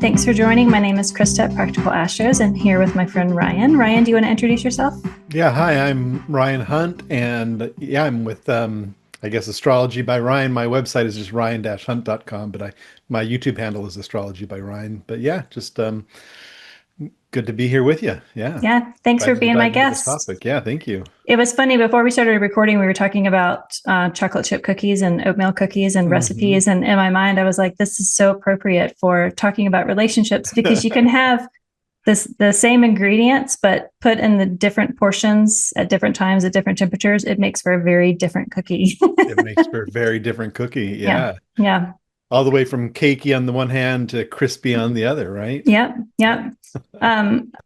Thanks for joining. My name is Christa of Practical Astros, and here with my friend Ryan. Ryan, do you want to introduce yourself? Yeah, hi, I'm Ryan Hunt, and yeah, I'm with I guess Astrology by Ryan. My website is just ryan-hunt.com, but my YouTube handle is Astrology by Ryan. But yeah, just good to be here with you. Yeah. Yeah, thanks for Glad to being my dive into this guest. topic. Yeah, thank you. It was funny, before we started recording, we were talking about chocolate chip cookies and oatmeal cookies and Hmm. recipes. And in my mind, I was like, this is so appropriate for talking about relationships, because you can have the same ingredients, but put in the different portions at different times at different temperatures. It makes for a very different cookie. It makes for a very different cookie. Yeah. Yeah. Yeah. All the way from cakey on the one hand to crispy on the other, right? Yep. Yep.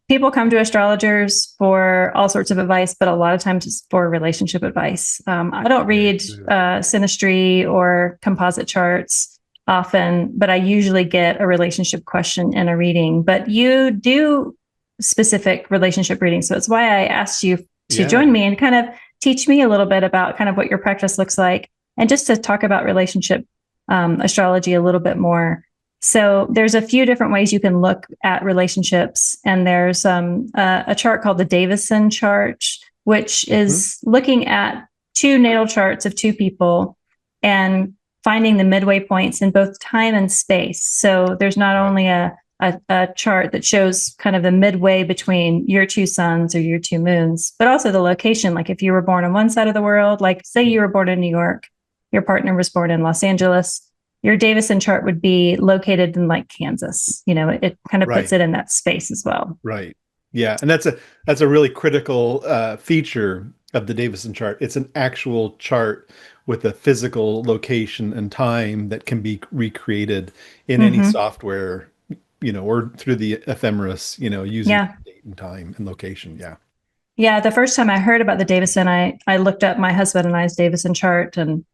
People come to astrologers for all sorts of advice, but a lot of times it's for relationship advice. I don't Very read true. synastry or composite charts often, but I usually get a relationship question in a reading. But you do specific relationship readings. So it's why I asked you to Yeah. join me and kind of teach me a little bit about kind of what your practice looks like, and just to talk about relationship astrology a little bit more. So there's a few different ways you can look at relationships, and there's a chart called the Davison chart, which Hmm. is looking at two natal charts of two people and finding the midway points in both time and space. So there's not Right. only a chart that shows kind of the midway between your two suns or your two moons, but also the location. Like if you were born on one side of the world, like say you were born in New York, your partner was born in Los Angeles, your Davison chart would be located in like Kansas. It kind of puts Right. it in that space as well. Right. Yeah, and that's a really critical feature of the Davison chart. It's an actual chart with a physical location and time that can be recreated in any Mm-hmm. software, or through the ephemeris, using Yeah. date and time and location. Yeah. Yeah. The first time I heard about the Davison, I looked up my husband and I's Davison chart, and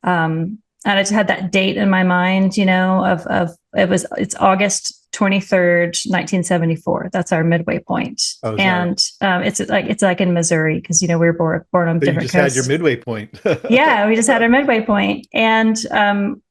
I just had that date in my mind, of it's August 23rd, 1974. That's our midway point. Oh, is that right? And it's like in Missouri, because we were born on So you different just had your coasts. midway point. Yeah, we just had our midway point. And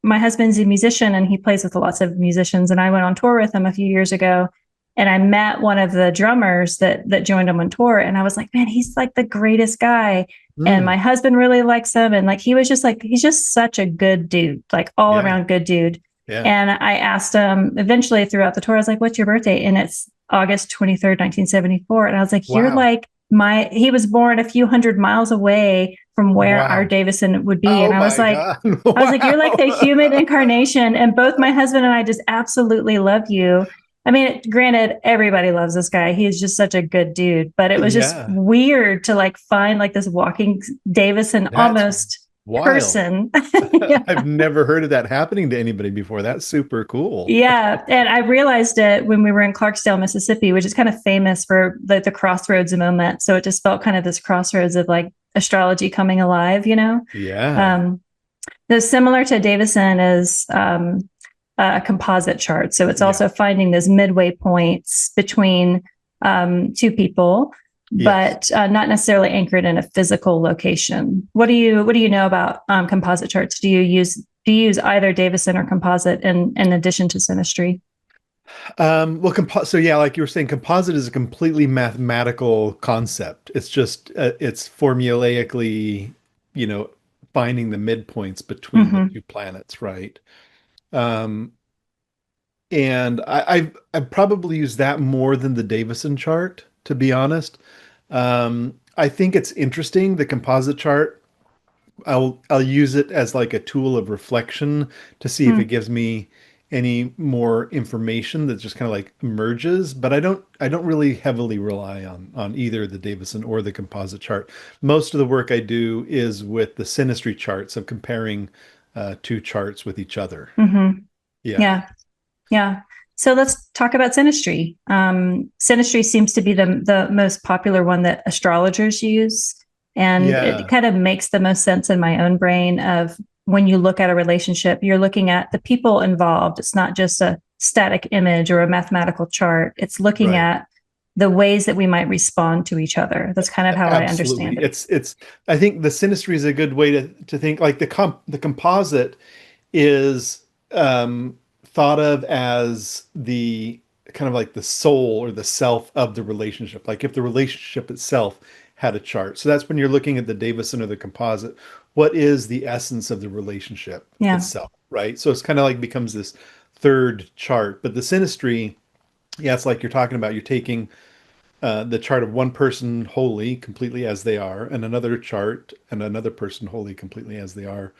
my husband's a musician, and he plays with lots of musicians. And I went on tour with him a few years ago, and I met one of the drummers that joined him on tour. And I was like, man, he's like the greatest guy. And Mm, my husband really likes him. And like, he's just such a good dude, like all yeah. around good dude. Yeah. And I asked him eventually throughout the tour, I was like, what's your birthday? And it's August 23rd, 1974. And I was like, you're Wow. like he was born a few hundred miles away from where our Wow. Davison would be. And Oh I was my like, God. you're like the Wow. human incarnation. And both my husband and I just absolutely love you. I mean, granted, everybody loves this guy. He's just such a good dude, but it was just Yeah. weird to like find like this walking Davison That's almost wild. person. Yeah. I've never heard of that happening to anybody before. That's super cool. Yeah. And I realized it when we were in Clarksdale, Mississippi, which is kind of famous for the crossroads moment. So it just felt kind of this crossroads of like astrology coming alive. Yeah. Um, the similar to Davison is a composite chart. So it's Yeah. also finding those midway points between two people, Yes. but not necessarily anchored in a physical location. What do you know about composite charts? Do you use either Davison or composite in addition to synastry? Well, so yeah, like you were saying, composite is a completely mathematical concept. It's just it's formulaically, you know, finding the midpoints between the Mm-hmm. two planets, right? Um, and I've probably used that more than the Davison chart, to be honest. I think it's interesting, the composite chart. I'll use it as like a tool of reflection to see if it gives me any more information that just kind of like emerges, but I don't really heavily rely on either the Davison or the composite chart. Most of the work I do is with the synastry charts of comparing two charts with each other. Mm-hmm. Yeah. Yeah. Yeah. So let's talk about synastry. Synastry seems to be the most popular one that astrologers use. And it Yeah. kind of makes the most sense in my own brain of when you look at a relationship, you're looking at the people involved. It's not just a static image or a mathematical chart. It's looking Right. at the ways that we might respond to each other. That's kind of how I Absolutely. understand it. It's I think the synastry is a good way to think like the composite is thought of as the kind of like the soul or the self of the relationship. Like if the relationship itself had a chart. So that's when you're looking at the Davison or the composite. What is the essence of the relationship Yeah. itself, right? So it's kind of like becomes this third chart. But the synastry, yeah, it's like you're talking about. You're taking the chart of one person wholly, completely as they are, and another chart and another person wholly, completely as they are,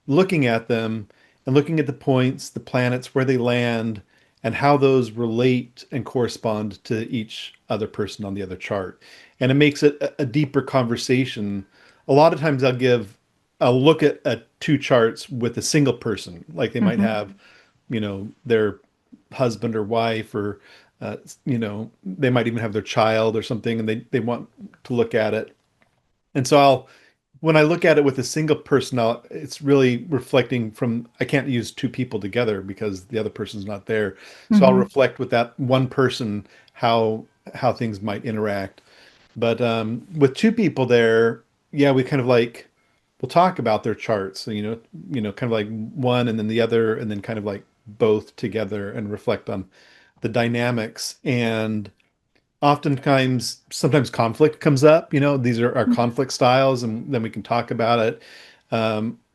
looking at them and looking at the points, the planets, where they land, and how those relate and correspond to each other person on the other chart. And it makes it a deeper conversation. A lot of times I'll look at two charts with a single person, like they might Hmm. have, their husband or wife, or, they might even have their child or something, and they want to look at it. And so when I look at it with a single person, it's really reflecting from, I can't use two people together because the other person's not there. So I'll Hmm. reflect with that one person how things might interact. But with two people there, yeah, we kind of like we'll talk about their charts. So, kind of like one and then the other, and then kind of like both together and reflect on the dynamics. And oftentimes sometimes conflict comes up. These are our conflict styles, and then we can talk about it.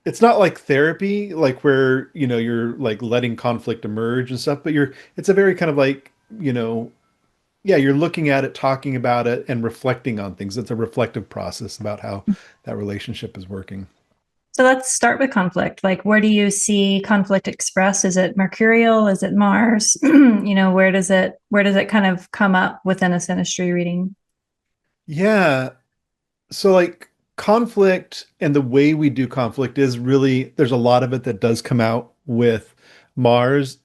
It's not like therapy, like where you're like letting conflict emerge and stuff, but it's a very kind of like, yeah, you're looking at it, talking about it, and reflecting on things. It's a reflective process about how that relationship is working. So let's start with conflict. Like, where do you see conflict expressed? Is it mercurial? Is it Mars? Where does it kind of come up within a synastry reading? Yeah, so like conflict and the way we do conflict is really, there's a lot of it that does come out with Mars.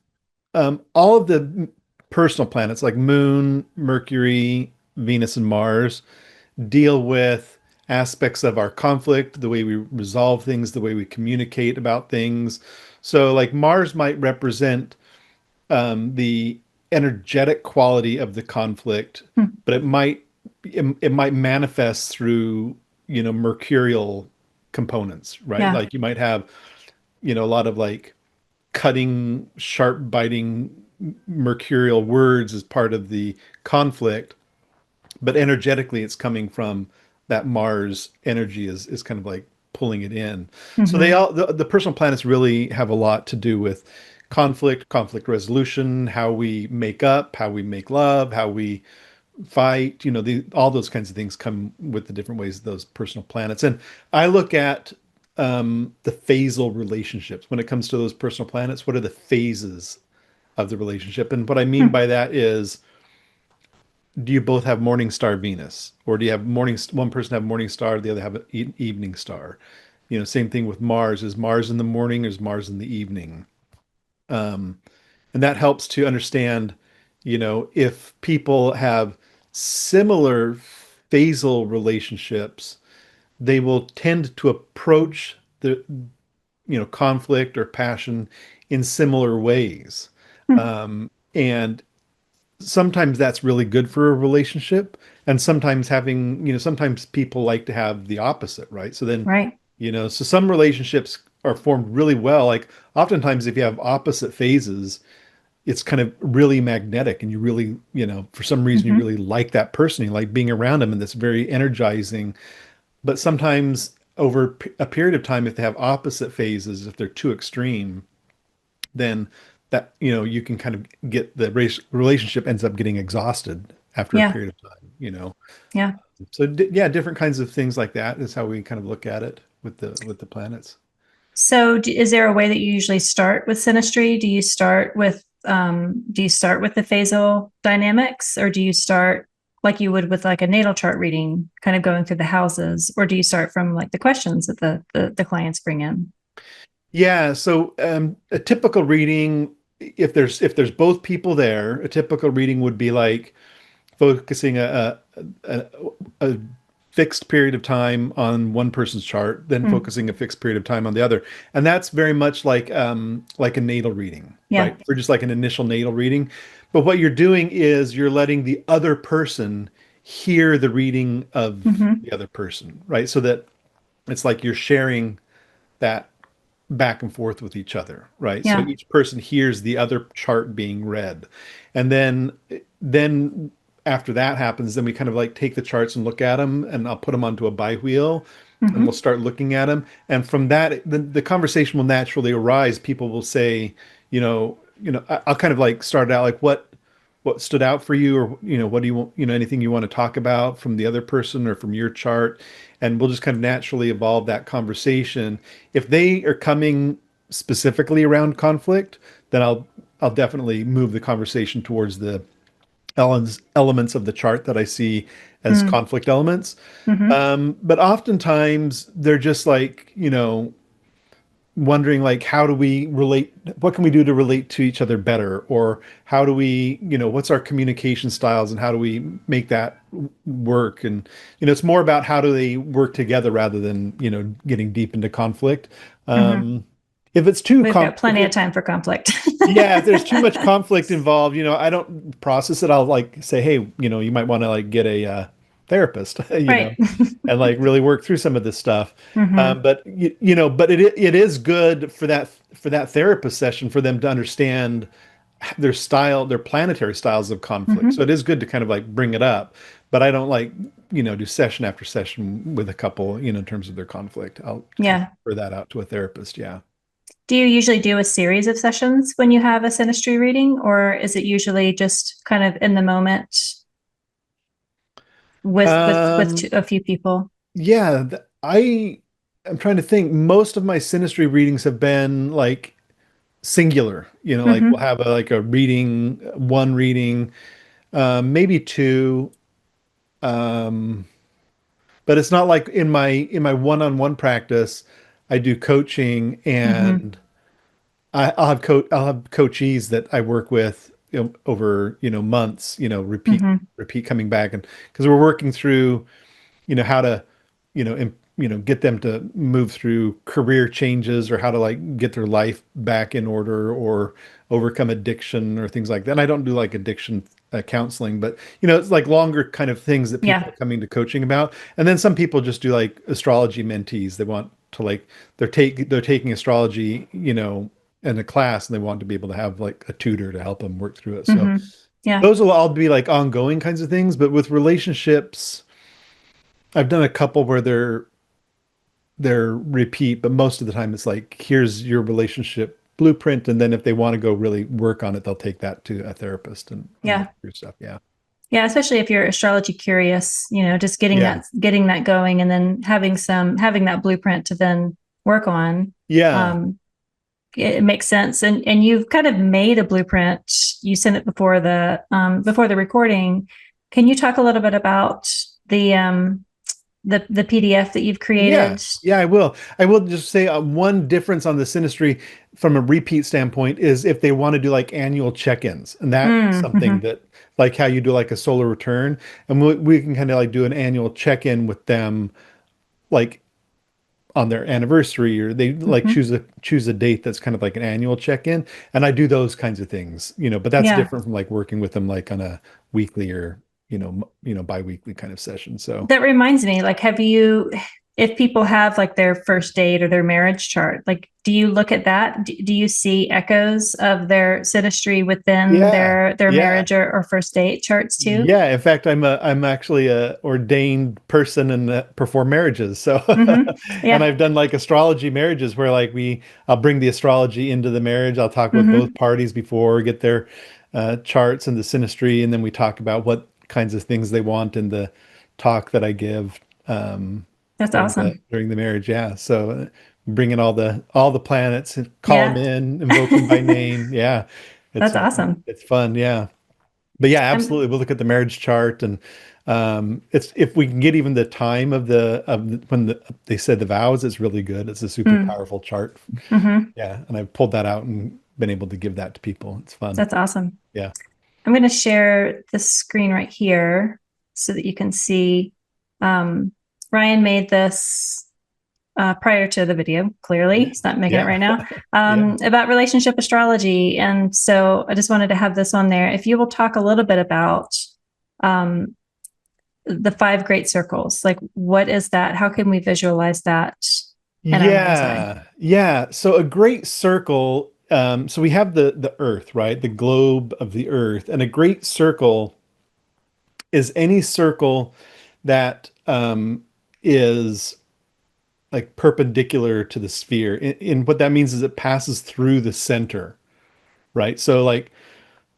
All of the personal planets like Moon, Mercury, Venus, and Mars deal with aspects of our conflict, the way we resolve things, the way we communicate about things. So, like Mars might represent the energetic quality of the conflict, Hmm. but it might manifest through mercurial components, right? Yeah. Like you might have a lot of like cutting, sharp, biting mercurial words as part of the conflict, but energetically it's coming from that Mars energy is kind of like pulling it in. So Hmm. the personal planets really have a lot to do with conflict resolution, how we make up, how we make love, how we fight, all those kinds of things come with the different ways of those personal planets. And I look at the phasal relationships when it comes to those personal planets. What are the phases of the relationship? And what I mean by that is, do you both have morning star Venus, or do you have one person have morning star, the other have an evening star? Same thing with Mars. Is Mars in the morning, or is Mars in the evening? Um, and that helps to understand, if people have similar phasal relationships, they will tend to approach the, conflict or passion in similar ways. And sometimes that's really good for a relationship. And sometimes sometimes people like to have the opposite, right? So then, Right. so some relationships are formed really well. Like oftentimes if you have opposite phases, it's kind of really magnetic, and you really, for some reason you Hmm. really like that person. You like being around them, and that's very energizing. But sometimes over a period of time, if they have opposite phases, if they're too extreme, then that, you can kind of get the relationship ends up getting exhausted after a Yeah. period of time. Yeah. So yeah, different kinds of things like that is how we kind of look at it with the planets. So, is there a way that you usually start with synastry? Do you start with the phasal dynamics, or do you start like you would with like a natal chart reading, kind of going through the houses, or do you start from like the questions that the clients bring in? Yeah, so a typical reading, if there's both people there, a typical reading would be like focusing a, a fixed period of time on one person's chart, then Hmm. focusing a fixed period of time on the other. And that's very much like a natal reading, Yeah. right? For just like an initial natal reading. But what you're doing is you're letting the other person hear the reading of Hmm. the other person, right? So that it's like you're sharing that back and forth with each other, right? So Yeah. each person hears the other chart being read. And then after that happens, then we kind of like take the charts and look at them, and I'll put them onto a bi wheel, and we'll Hmm. start looking at them. And from that, the conversation will naturally arise. People will say, I'll kind of like start out like what stood out for you, or what do you want, anything you want to talk about from the other person or from your chart, and we'll just kind of naturally evolve that conversation. If they are coming specifically around conflict, then I'll definitely move the conversation towards the elements of the chart that I see as conflict elements. Mm-hmm. But oftentimes they're just like, wondering like, how do we relate, what can we do to relate to each other better, or how do we, what's our communication styles, and how do we make that work. And it's more about how do they work together rather than getting deep into conflict. Hmm. If it's too We've got if plenty of it, time for conflict. yeah, if there's too much conflict involved, I don't process it. I'll like say, hey, you might want to like get a therapist, Right. and like really work through some of this stuff. Hmm. But but it is good for that therapist session for them to understand their style, their planetary styles of conflict. So Hmm. it is good to kind of like bring it up. But I don't like do session after session with a couple, in terms of their conflict. I'll kind of Yeah. refer that out to a therapist. Yeah. Do you usually do a series of sessions when you have a synastry reading, or is it usually just kind of in the moment with Um, a few people? Yeah, I'm trying to think. Most of my synastry readings have been like singular. Like we'll Hmm. have like a reading, one reading, maybe two. Um, but it's not like in my one-on-one practice, I do coaching, Hmm. and I'll have coachees that I work with, over months. Hmm. Repeat coming back, and because we're working through how to get them to move through career changes, or how to like get their life back in order, or overcome addiction or things like that. And I don't do like addiction counseling, but it's like longer kind of things that people Yeah. are coming to coaching about. And then some people just do like astrology mentees. They want to like they're taking astrology in a class, and they want to be able to have like a tutor to help them work through it. So Hmm. Yeah. those will all be like ongoing kinds of things. But with relationships, I've done a couple where they're repeat, but most of the time it's like, here's your relationship blueprint, and then if they want to go really work on it, they'll take that to a therapist and work Yeah. through stuff. Yeah. Yeah, especially if you're astrology curious, just Yeah. getting that going, and then having that blueprint to then work on. Yeah. Um, it makes sense. And you've kind of made a blueprint. You sent it before the recording. Can you talk a little bit about the the PDF that you've Yeah. created? Yeah, I will. I will just say one difference on the synastry from a repeat standpoint is if they want to do like annual check-ins, and that's something Mm-hmm. that like how you do like a solar return, and we can kind of like do an annual check-in with them, like on their anniversary, or they like Mm-hmm. choose a date that's kind of like an annual check-in, and I do those kinds of things, but that's Yeah. different from like working with them like on a weekly or bi-weekly kind of session. So That reminds me, like, if people have like their first date or their marriage chart, like, do you look at that? Do you see echoes of their synastry within yeah, their yeah. marriage or first date charts too? Yeah, in fact, I'm actually a ordained person and perform marriages. So, Mm-hmm. and Yeah. I've done like astrology marriages where like I'll bring the astrology into the marriage. I'll talk with both Mm-hmm. parties before, get their charts and the synastry, and then we talk about what kinds of things they want in the talk that I give That's awesome. during the marriage. Yeah, so bring in all the planets, and call them Yeah. in, invoke them by name. Yeah, it's That's awesome. it's fun. Yeah. But yeah, I'm absolutely. We'll look at the marriage chart, and it's if we can get even the time when they said the vows, it's really good. It's a super mm, powerful chart. mm-hmm. Yeah, and I've pulled that out and been able to give that to people. It's fun. That's awesome. Yeah. I'm going to share the screen right here so that you can see. Um, Ryan made this prior to the video. Clearly, Yeah. he's not making it Yeah. right now. Yeah. About relationship astrology, and so I just wanted to have this on there. If you will talk a little bit about um, the five great circles, like what is that? How can we visualize that? in our mind's eye. Yeah. So a great circle. So we have the Earth, right? The globe of the Earth, and a great circle is any circle that is like perpendicular to the sphere. And what that means is it passes through the center, right? So like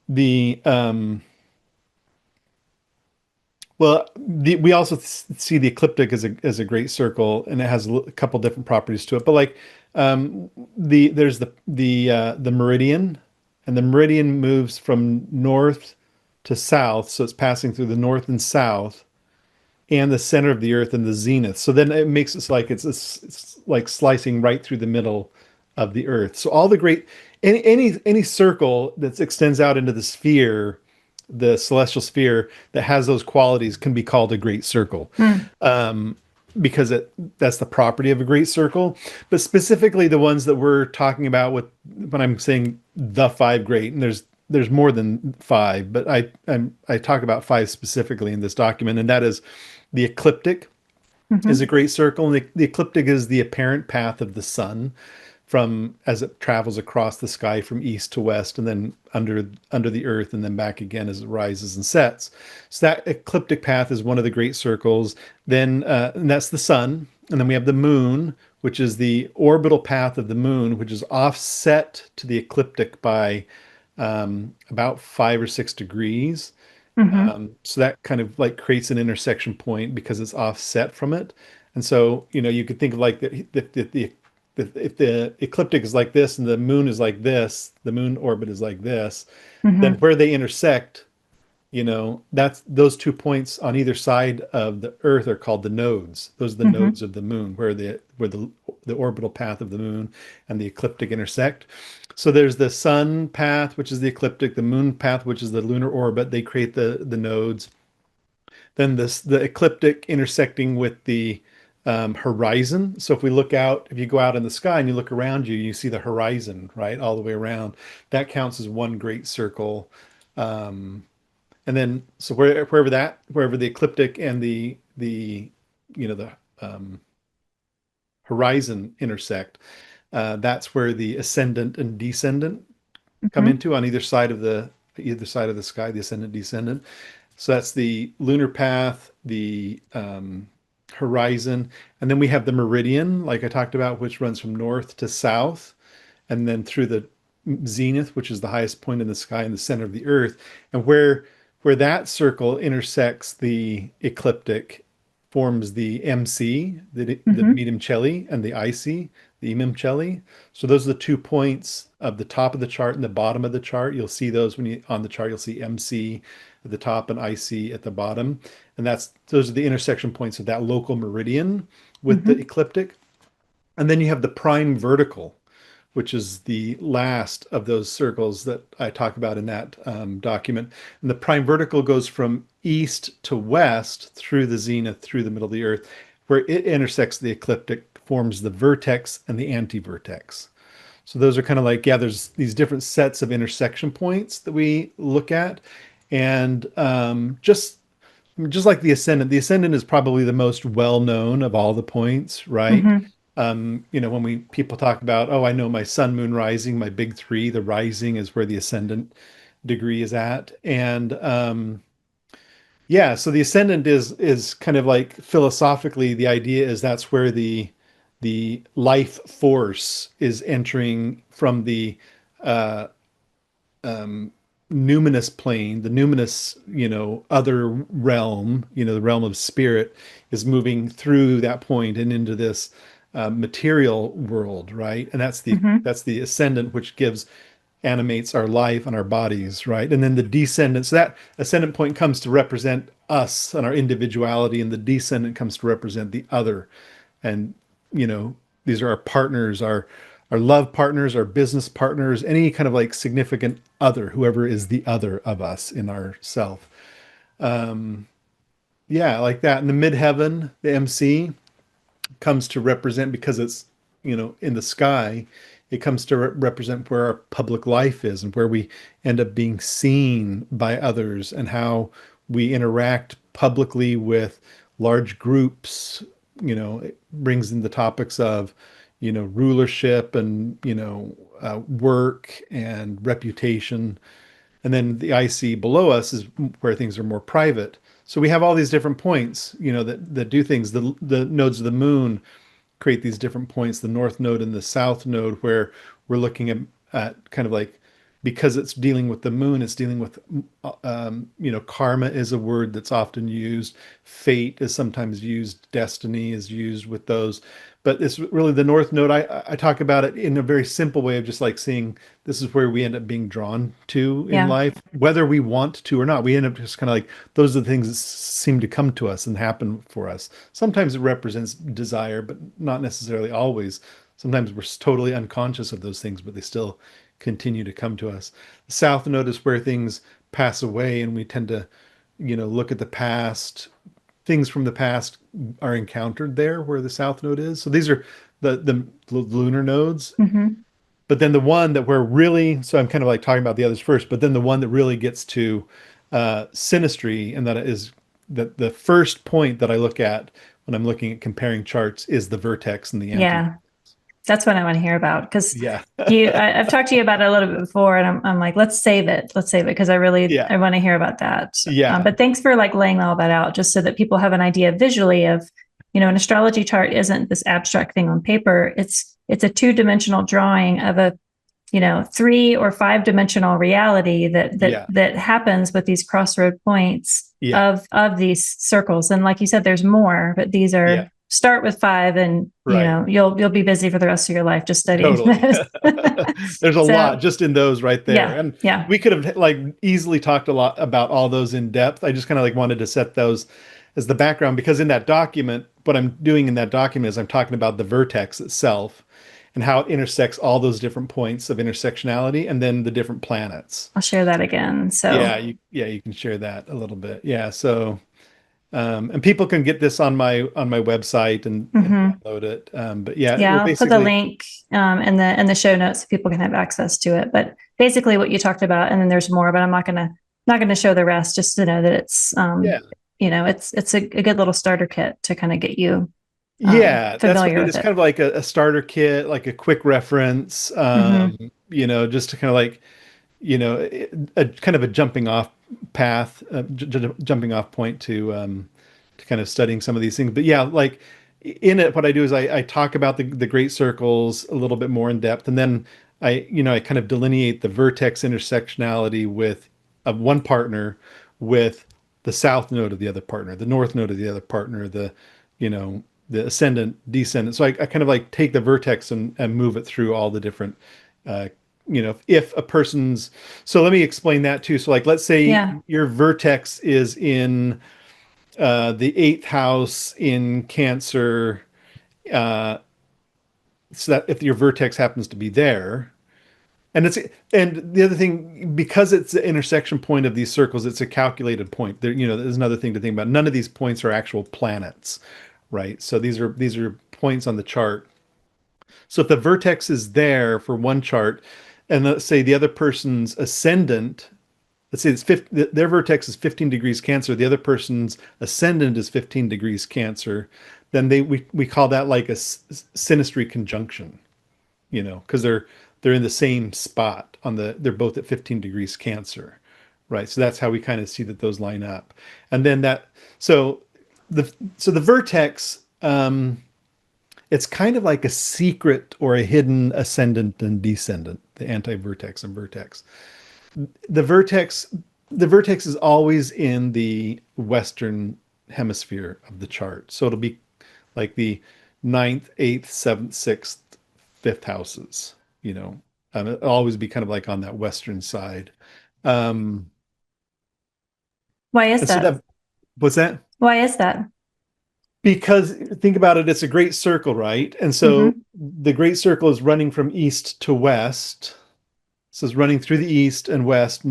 the we also see the ecliptic as a great circle, and it has a couple different properties to it. But like there's the meridian, and the meridian moves from north to south, so it's passing through the north and south, and the center of the earth and the zenith. So then it makes it like it's like slicing right through the middle of the earth. So all the great any circle that extends out into the sphere, the celestial sphere that has those qualities can be called a great circle. Mm. Because that's the property of a great circle. But specifically the ones that we're talking about with when I'm saying the five great, and there's more than five, but I talk about five specifically in this document, and that is the ecliptic is a Hmm. great circle, and the ecliptic is the apparent path of the sun from as it travels across the sky from east to west, and then under the earth, and then back again as it rises and sets. So that ecliptic path is one of the great circles. Then and that's the sun, and then we have the moon, which is the orbital path of the moon, which is offset to the ecliptic by about 5 or 6 degrees. Hmm. So that kind of like creates an intersection point because it's offset from it. And so, you could think of like if the ecliptic is like this and the moon is like this, the moon orbit is like this, then Hmm. where they intersect, that's those 2 points on either side of the Earth are called the nodes. Those are the Hmm. nodes of the moon, where the orbital path of the moon and the ecliptic intersect. So there's the sun path, which is the ecliptic, the moon path, which is the lunar orbit. They create the nodes. Then the ecliptic intersecting with the horizon. So if you go out in the sky and you look around you, you see the horizon, right, all the way around. That counts as one great circle. Um, and then, so wherever the ecliptic and the horizon intersect, that's where the ascendant and descendant come Hmm. into on either side of the sky, the ascendant, descendant. So that's the lunar path, the horizon, and then we have the meridian, like I talked about, which runs from north to south, and then through the zenith, which is the highest point in the sky in the center of the earth, and where that circle intersects the ecliptic forms the MC, the Hmm. medium celli, and the IC, the imum celli. So those are the 2 points of the top of the chart and the bottom of the chart. You'll see those when you on the chart. You'll see MC at the top and IC at the bottom, and those are the intersection points of that local meridian with the Hmm. ecliptic. And then you have the prime vertical, which is the last of those circles that I talk about in that document. And the prime vertical goes from east to west through the zenith, through the middle of the earth, where it intersects the ecliptic, forms the vertex and the anti-vertex. So those are kind of like, yeah, there's these different sets of intersection points that we look at. And just like the ascendant is probably the most well known of all the points, right? Hmm. When people talk about, oh, I know my sun, moon, rising, my big three, the rising is where the ascendant degree is at. And yeah, so the ascendant is kind of like philosophically, the idea is that's where the life force is entering from the uh, um, numinous plane, the numinous, other realm, the realm of spirit is moving through that point and into this material world, right? And that's the Hmm. that's the ascendant, which animates our life and our bodies, right? And then the descendant, so that ascendant point comes to represent us and our individuality, and the descendant comes to represent the other. And you know, these are our partners, our love partners, our business partners, any kind of like significant other, whoever is the other of us in our self. Um, yeah, like that. In the midheaven, the MC comes to represent because it's, in the sky, it comes to represent where our public life is and where we end up being seen by others and how we interact publicly with large groups, it brings in the topics of, rulership and, work and reputation. And then the IC below us is where things are more private. So we have all these different points, that do things. The nodes of the moon create these different points, the north node and the south node, where we're looking at kind of like, because it's dealing with the moon, it's dealing with, karma is a word that's often used. Fate is sometimes used. Destiny is used with those. But it's really the north node. I talk about it in a very simple way of just like seeing this is where we end up being drawn to in Yeah. life, whether we want to or not. We end up just kind of like, those are the things that seem to come to us and happen for us. Sometimes it represents desire, but not necessarily always. Sometimes we're totally unconscious of those things, but they still continue to come to us. The south node is where things pass away, and we tend to, look at the past. Things from the past are encountered there where the south node is. So these are the lunar nodes. Hmm. But then the one that we're really, so I'm kind of like talking about the others first, but then the one that really gets to synastry, and that is the first point that I look at when I'm looking at comparing charts is the vertex and the anti. Yeah. That's what I want to hear about because Yeah. I've talked to you about it a little bit before, and I'm like, let's save it because Yeah. I want to hear about that. Yeah. But thanks for like laying all that out, just so that people have an idea visually of, an astrology chart isn't this abstract thing on paper. It's a two-dimensional drawing of a, 3 or 5 dimensional reality Yeah. that happens with these crossroad points Yeah. of these circles. And like you said, there's more, but these Yeah. are start with 5, and Right. you'll be busy for the rest of your life just studying Totally. this. There's a So lot just in those right there. yeah, And yeah, we could have like easily talked a lot about all those in depth. I just kind of like wanted to set those as the background, because in that document, what I'm doing in that document is I'm talking about the vertex itself and how it intersects all those different points of intersectionality and then the different planets. I'll share that again. Yeah, So you can share that a little bit. Yeah, so and people can get this on my website and mhm. download it. But yeah, we're Yeah, I'll put the basically, link in the show notes so people can have access to it. But basically, what you talked about, and then there's more, but I'm not gonna show the rest. Just to know that it's yeah. it's a good little starter kit to kind of get you Yeah, that's familiar right. with It's it. kind of like a starter kit, like a quick reference, Hmm. just to kind of like, a kind of a jumping off path, jumping off point to kind of studying some of these things. But yeah, like in it, what I do is I talk about the great circles a little bit more in depth, and then I kind of delineate the vertex intersectionality with of one partner with the south node of the other partner, the north node of the other partner, you know, the ascendant, descendant. So I kind of like take the vertex and move it through all the different, uh, if a person's, so let me explain that too. So like, let's say Yeah. your vertex is in the eighth house in Cancer. Uh, so that if your vertex happens to be there, and and the other thing, because it's the intersection point of these circles, it's a calculated point. There's another thing to think about. None of these points are actual planets, right? So these are points on the chart. So if the vertex is there for one chart, and let's say the other person's ascendant, let's say their vertex is 15 degrees Cancer, the other person's ascendant is 15 degrees Cancer, then we call that like a synastry conjunction, because they're in the same spot they're both at 15 degrees Cancer, right? So that's how we kind of see that those line up. And then so the vertex, it's kind of like a secret or a hidden ascendant and descendant, the anti-vertex and vertex. The vertex, the vertex is always in the Western hemisphere of the chart. So it'll be like the ninth, eighth, seventh, sixth, fifth houses, it'll always be kind of like on that Western side. Um, Why is and so that? that, what's that? Why is that? Because think about it, it's a great circle, right? And so Hmm. the great circle is running from east to west. So it's running through the east and west,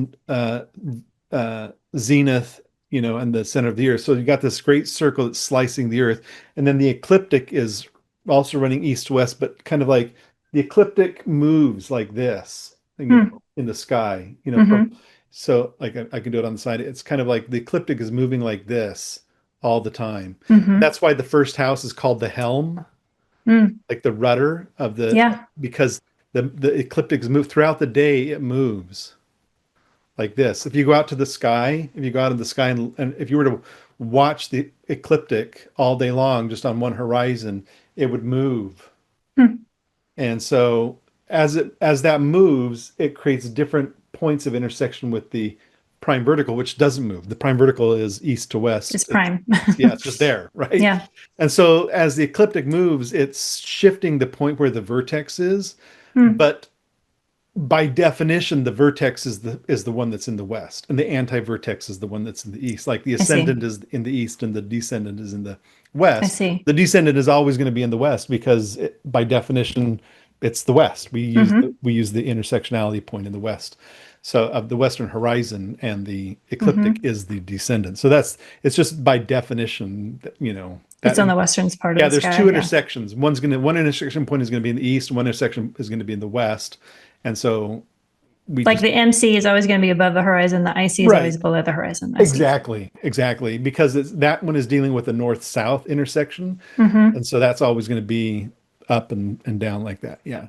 zenith, and the center of the earth. So you got this great circle that's slicing the earth. And then the ecliptic is also running east to west, but kind of like the ecliptic moves like this, Hmm. in the sky, from, Hmm. so like I can do it on the side. It's kind of like the ecliptic is moving like this all the time. Hmm. That's why the first house is called the helm, Mm. like the rudder of Yeah. because the ecliptics move throughout the day, it moves like this. If you go out to the sky, if you go out in the sky and if you were to watch the ecliptic all day long just on one horizon, it would move. Mm. And so as that moves, it creates different points of intersection with the prime vertical, which doesn't move. The prime vertical is east to It's west. prime. Yeah, it's just there, right? Yeah. And so as the ecliptic moves, it's shifting the point where the vertex is, Mm. but by definition, the vertex is the one that's in the west, and the anti-vertex is the one that's in the east. Like the I see. ascendant is in the east, and the descendant is in the I west. see. The descendant is always going to be in the west because by definition, it's the west. Hmm. We use the intersectionality point in the west. So of the western horizon, and the ecliptic Hmm. is the descendant. So that's it's just by definition, It's that on the western part of yeah, the there's sky. two Yeah. intersections. One intersection point is going to be in the east, and one intersection is going to be in the west. And so we Like just the MC is always going to be above the horizon. The IC is always right. below the horizon. I see. Exactly. Because that one is dealing with the north-south intersection. Hmm. And so that's always going to be up and down like that. Yeah.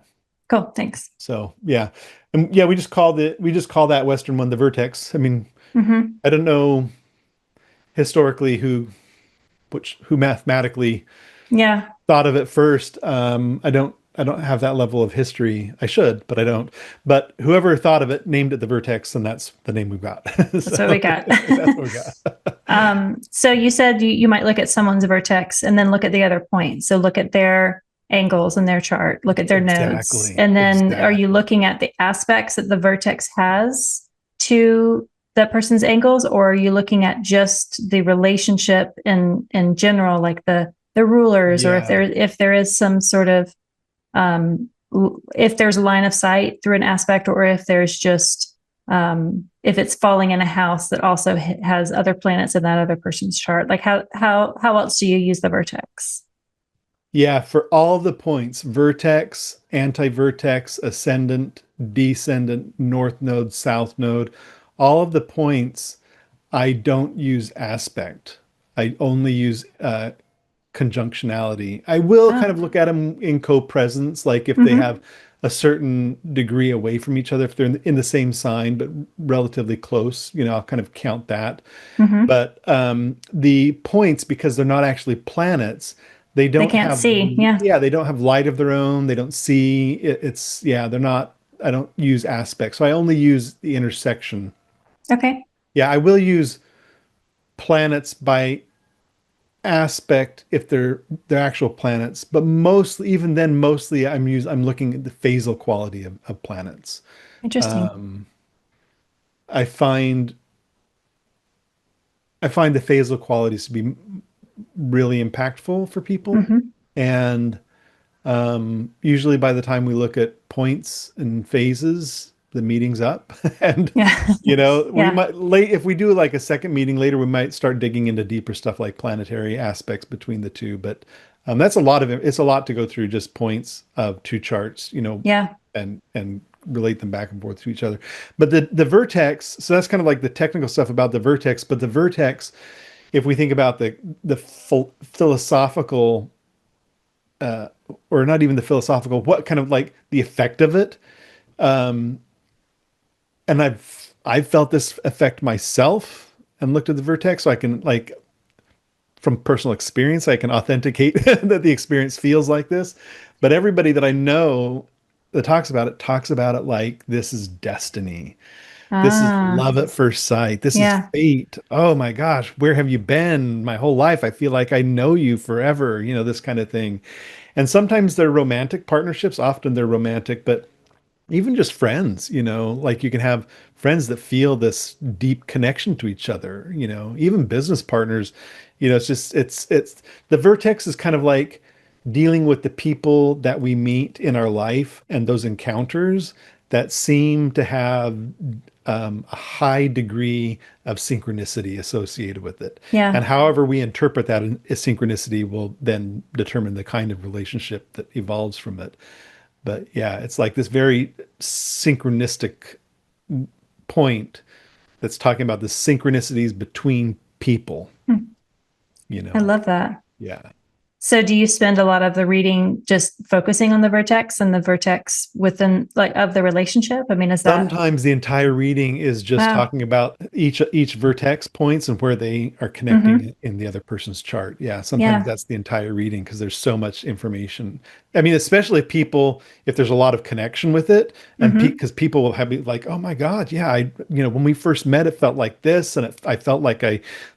Cool. Thanks. So yeah. And yeah, we just call that Western one the vertex. I mean, Hmm. I don't know historically who mathematically Yeah. thought of it first. I don't have that level of history. I should, but I don't. But whoever thought of it named it the vertex, and that's the name we've got. That's what we So got. that's what we got. So you said you might look at someone's vertex and then look at the other points. So look at their angles in their chart, look at their nodes. Exactly. And then are you Exactly. looking at the aspects that the vertex has to that person's angles, or are you looking at just the relationship in general, like the rulers, or Yeah. if there is some sort of if there's a line of sight through an aspect, or if there's just if it's falling in a house that also has other planets in that other person's chart. Like how else do you use the vertex? Yeah, for all the points, vertex, anti-vertex, ascendant, descendant, north node, south node, all of the points, I don't use aspect. I only use conjunctionality. I will kind Oh. of look at them in co-presence, like if they Mm-hmm. have a certain degree away from each other, if they're in the same sign but relatively close, I'll kind of count that. Mm-hmm. But the points, because they're not actually planets, They can't see. Yeah. they don't have light of their own. They don't see. Yeah, they're not. I don't use aspects, so I only use the intersection. Okay. Yeah, I will use planets by aspect if they're actual planets, but mostly, even then, mostly I'm looking at the phasal quality of planets. Interesting. Um, I find I find the phasal qualities to be really impactful for people, Mm-hmm. and usually by the time we look at points and phases, the meeting's up. And, Yeah. we Yeah. might late if we do like a second meeting later, we might start digging into deeper stuff like planetary aspects between the two. But that's a lot of it. It's a lot to go through just points of two charts, Yeah. and relate them back and forth to each other. But the vertex, so that's kind of like the technical stuff about the vertex. But the vertex, if we think about the philosophical or not even the philosophical, what kind of like the effect of it. Um, and I've felt this effect myself and looked at the vertex, so I can like from personal experience, I can authenticate that the experience feels like this. But everybody that I know that talks about it like this is destiny. This is Ah. love at first sight. This is Yeah. fate. Oh my gosh, where have you been my whole life? I feel like I know you forever, this kind of thing. And sometimes they're romantic partnerships, often they're romantic, but even just friends, like you can have friends that feel this deep connection to each other, even business partners, it's just it's the vertex is kind of like dealing with the people that we meet in our life and those encounters that seem to have a high degree of synchronicity associated with it. Yeah. And however we interpret that synchronicity will then determine the kind of relationship that evolves from it. But yeah, it's like this very synchronistic point that's talking about the synchronicities between people. Hmm. you I know. love that. Yeah. So do you spend a lot of the reading just focusing on the vertex and the vertex within like of the relationship? I mean, is that Sometimes the entire reading is just wow? talking about each vertex points and where they are connecting Mm-hmm. in the other person's chart. Yeah, sometimes Yeah. that's the entire reading because there's so much information. I mean, especially if there's a lot of connection with it, and Mm-hmm. because people will have be like, oh my God, yeah, when we first met, it felt like this, and I felt like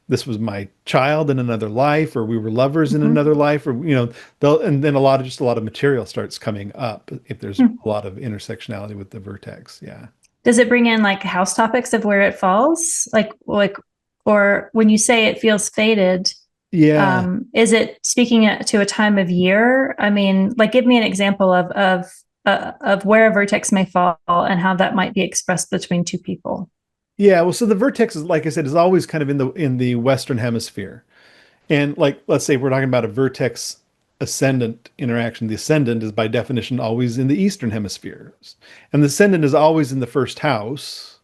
this was my child in another life, or we were lovers in Mm-hmm. another life, or and then a lot of material starts coming up if there's Hmm. a lot of intersectionality with the vertex. Yeah. Does it bring in like house topics of where it falls? Or when you say it feels faded, Yeah. is it speaking to a time of year? I mean, like give me an example of where a vertex may fall and how that might be expressed between two people. Yeah. Well, so the vertex is, like I said, is always kind of in the Western hemisphere. And like, let's say we're talking about a vertex ascendant interaction. The ascendant is by definition always in the Eastern hemisphere. And the ascendant is always in the first house,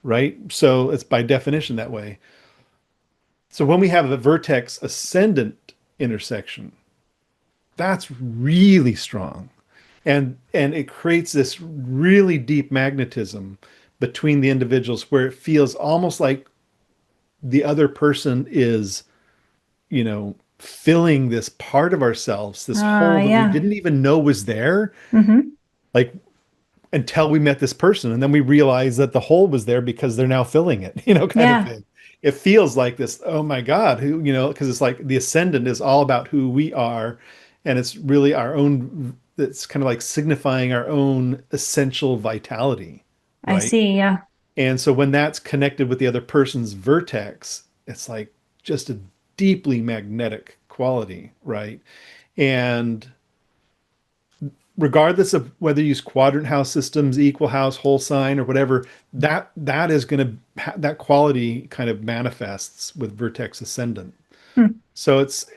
right? So it's by definition that way. So when we have a vertex ascendant intersection, that's really strong. And it creates this really deep magnetism between the individuals where it feels almost like the other person is, filling this part of ourselves, this hole that we Yeah. didn't even know was there, Mm-hmm. like until we met this person. And then we realize that the hole was there because they're now filling it, kind of Yeah. thing. It feels like this, oh my God, because it's like the ascendant is all about who we are. And it's really it's kind of like signifying our own essential vitality, I right? see. Yeah. And so when that's connected with the other person's vertex, it's like just a deeply magnetic quality, right? And regardless of whether you use quadrant house systems, equal house, whole sign, or whatever, that is going to that quality kind of manifests with vertex ascendant. Hmm. So it's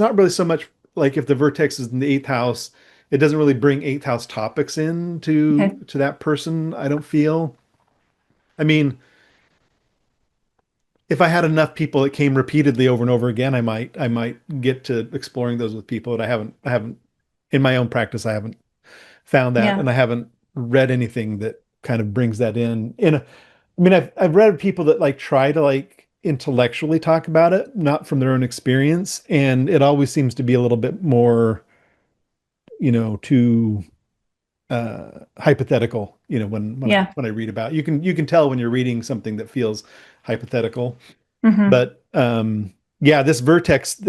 not really so much like if the vertex is in the eighth house, it doesn't really bring eighth house topics in Okay. to that person, I don't feel. I mean, if I had enough people that came repeatedly over and over again, I might get to exploring those with people. But I haven't in my own practice, I haven't found that, Yeah. and I haven't read anything that kind of brings that I mean, I've read people that like try to like intellectually talk about it, not from their own experience, and it always seems to be a little bit more, too hypothetical. Yeah. When I read about it. You can tell when you're reading something that feels hypothetical. Mm-hmm. But yeah, this vertex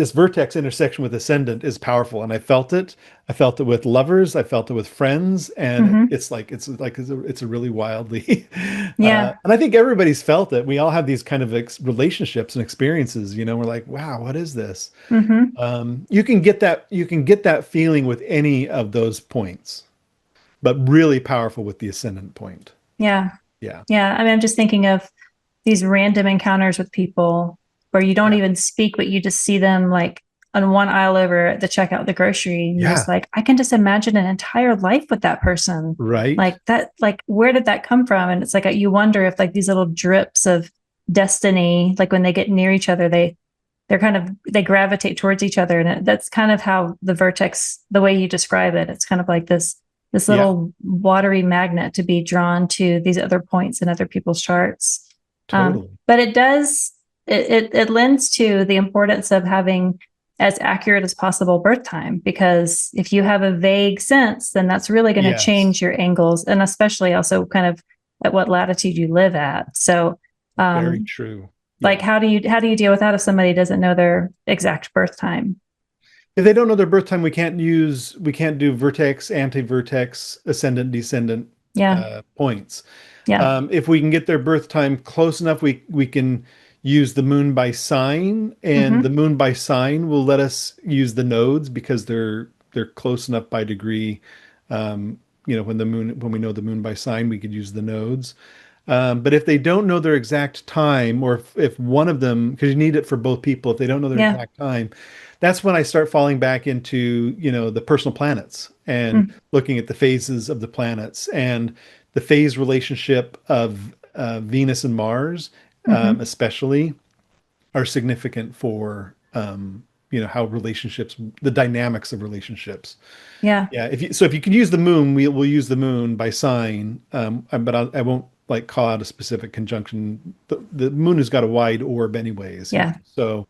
intersection with ascendant is powerful, and I felt it. I felt it with lovers. I felt it with friends, and Mm-hmm. it's a really wildly, Yeah. and I think everybody's felt it. We all have these kind of relationships and experiences. We're like, wow, what is this? Mm-hmm. You can get that feeling with any of those points, but really powerful with the ascendant point. Yeah. Yeah, Yeah. I mean, I'm just thinking of these random encounters with people where you don't yeah, even speak, but you just see them like on one aisle over at the checkout of the grocery. And you're just yeah, like, I can just imagine an entire life with that person. right. Like that, like, where did that come from? And it's like, you wonder if like these little drips of destiny, like when they get near each other, they gravitate towards each other. And that's kind of how the vertex, the way you describe it, it's kind of like this Yeah, little watery magnet to be drawn to these other points in other people's charts. totally. But it lends to the importance of having as accurate as possible birth time, because if you have a vague sense, then that's really going to Yes. change your angles, and especially also kind of at what latitude you live at. So Very um, true. like Yeah. how do you deal with that if somebody doesn't know their exact birth time? If they don't know their birth time, we can't do vertex, anti-vertex, ascendant, descendant Yeah. points. Yeah. If we can get their birth time close enough, we can use the moon by sign, and the Mm-hmm. moon by sign will let us use the nodes because they're close enough by degree. When we know the moon by sign, we could use the nodes. But if they don't know their exact time, or if one of them, because you need it for both people, if they don't know their Yeah. exact time, that's when I start falling back into, the personal planets and Mm. looking at the phases of the planets and the phase relationship of Venus and Mars, Mm-hmm. especially. are significant for how relationships, the dynamics of relationships. Yeah. Yeah, if you can use the moon, we'll use the moon by sign, but I won't like call out a specific conjunction. The moon has got a wide orb anyways, Yeah. so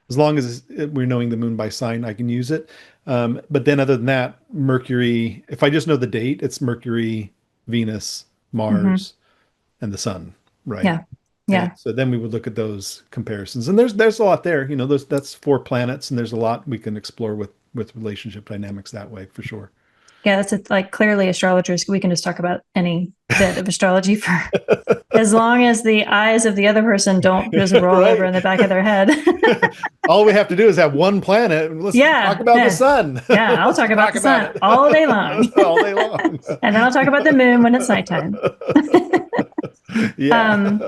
as long as we're knowing the moon by sign, I can use it. But then other than that, Mercury, if I just know the date, it's Mercury, Venus, Hmm. Mars, and the sun, right? Yeah. And Yeah. so then we would look at those comparisons, and there's a lot there. That's four planets, and there's a lot we can explore with relationship dynamics that way for sure. Yeah. That's it. Like clearly astrologers, we can just talk about any bit of astrology for as long as the eyes of the other person don't just roll over Right. in the back of their head. All we have to do is have one planet, and let's talk Yeah. about the Yeah. sun. Yeah. I'll Let's talk about talk the about sun all day long. it all day long. And then I'll talk about the moon when it's nighttime. Yeah. Um,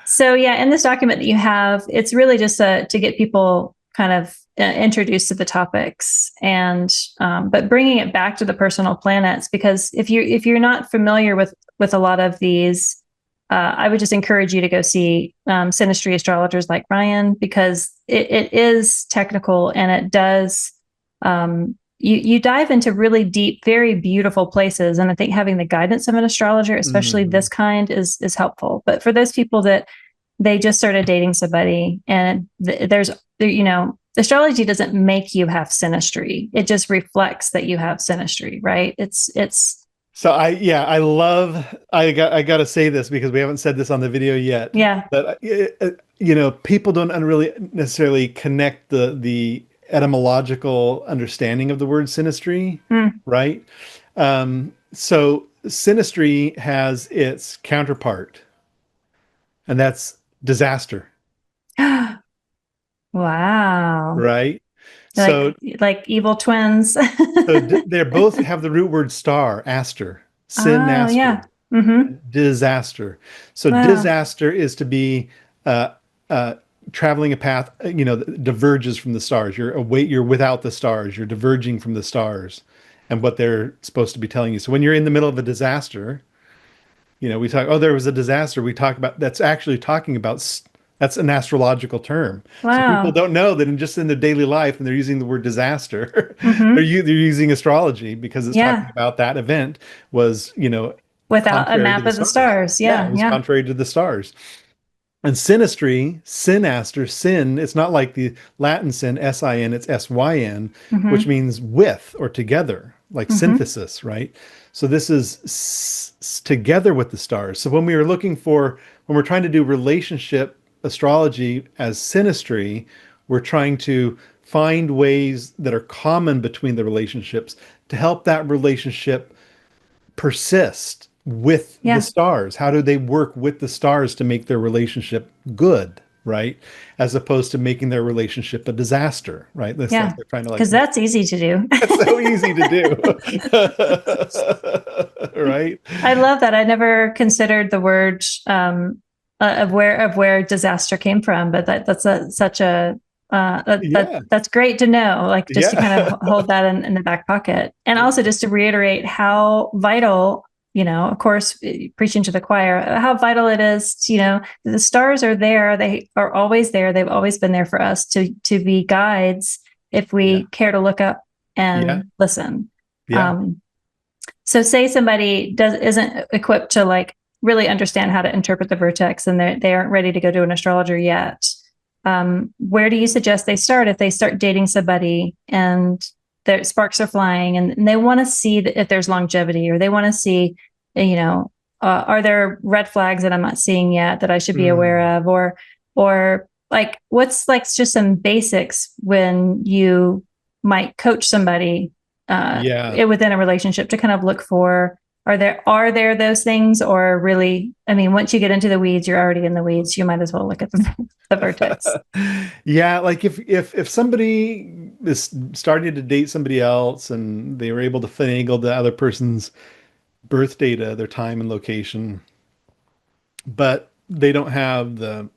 so yeah, in this document that you have, it's really just to get people kind of introduced to the topics, and but bringing it back to the personal planets, because if you're not familiar with a lot of these, I would just encourage you to go see synastry astrologers like Ryan, because it is technical, and it does you dive into really deep, very beautiful places. And I think having the guidance of an astrologer, especially Mhm. this kind, is helpful. But for those people that they just started dating somebody, and astrology doesn't make you have synastry. It just reflects that you have synastry, right? It's So I got to say this because we haven't said this on the video yet, yeah. but people don't really necessarily connect the etymological understanding of the word synastry, Mm. right? So synastry has its counterpart, and that's disaster, Wow. right? Like So like evil twins. they both have the root word star, aster, Oh yeah. synaster, Mm-hmm. disaster. So Wow. disaster is to be uh, uh, traveling a path, that diverges from the stars. You're without the stars. You're diverging from the stars, and what they're supposed to be telling you. So when you're in the middle of a disaster, we talk, oh, there was a disaster. We talk about that's actually talking about that's an astrological term. So people Wow. don't know that just in their daily life, and they're using the word disaster, Mm-hmm. they're using astrology because it's talking Yeah. about that event was, Without a contrary to map the of the stars. stars. Yeah, Yeah. it was Yeah. contrary to the stars. And synastry, synaster, sin, it's not like the Latin sin, S-I-N, it's S-Y-N, which Mm-hmm. means with or together, like Mm-hmm. synthesis, right? So this is together with the stars. So when we're trying to do relationship astrology as synastry, we're trying to find ways that are common between the relationships to help that relationship persist with the Yeah. stars? How do they work with the stars to make their relationship good, right? As opposed to making their relationship a disaster, right? That's like Yeah. they're trying to like Because that's easy to do. that's so easy to do. Right? I love that. I never considered the word of where disaster came from, but such a Yeah. that's great to know. Like just to kind Yeah. of hold that in the back pocket, and also just to reiterate how vital. Of course, preaching to the choir, how vital it is. The stars are there. They are always there. They've always been there for us to be guides if Yeah. we care to look up Yeah. and listen. Yeah. Um, so say somebody isn't equipped to like really understand how to interpret the vertex, and they aren't ready to go to an astrologer yet. Where do you suggest they start if they start dating somebody and their sparks are flying, and they want to see if there's longevity, or they want to see, are there red flags that I'm not seeing yet that I should be Mm. aware of, or like what's like just some basics when you might coach somebody Yeah. within a relationship to kind of look for, are there those things, or really, I mean, once you get into the weeds, you're already in the weeds. You might as well look at the vertex. Yeah, like if somebody is starting to date somebody else and they were able to finagle the other person's birth data, their time and location, but they don't have the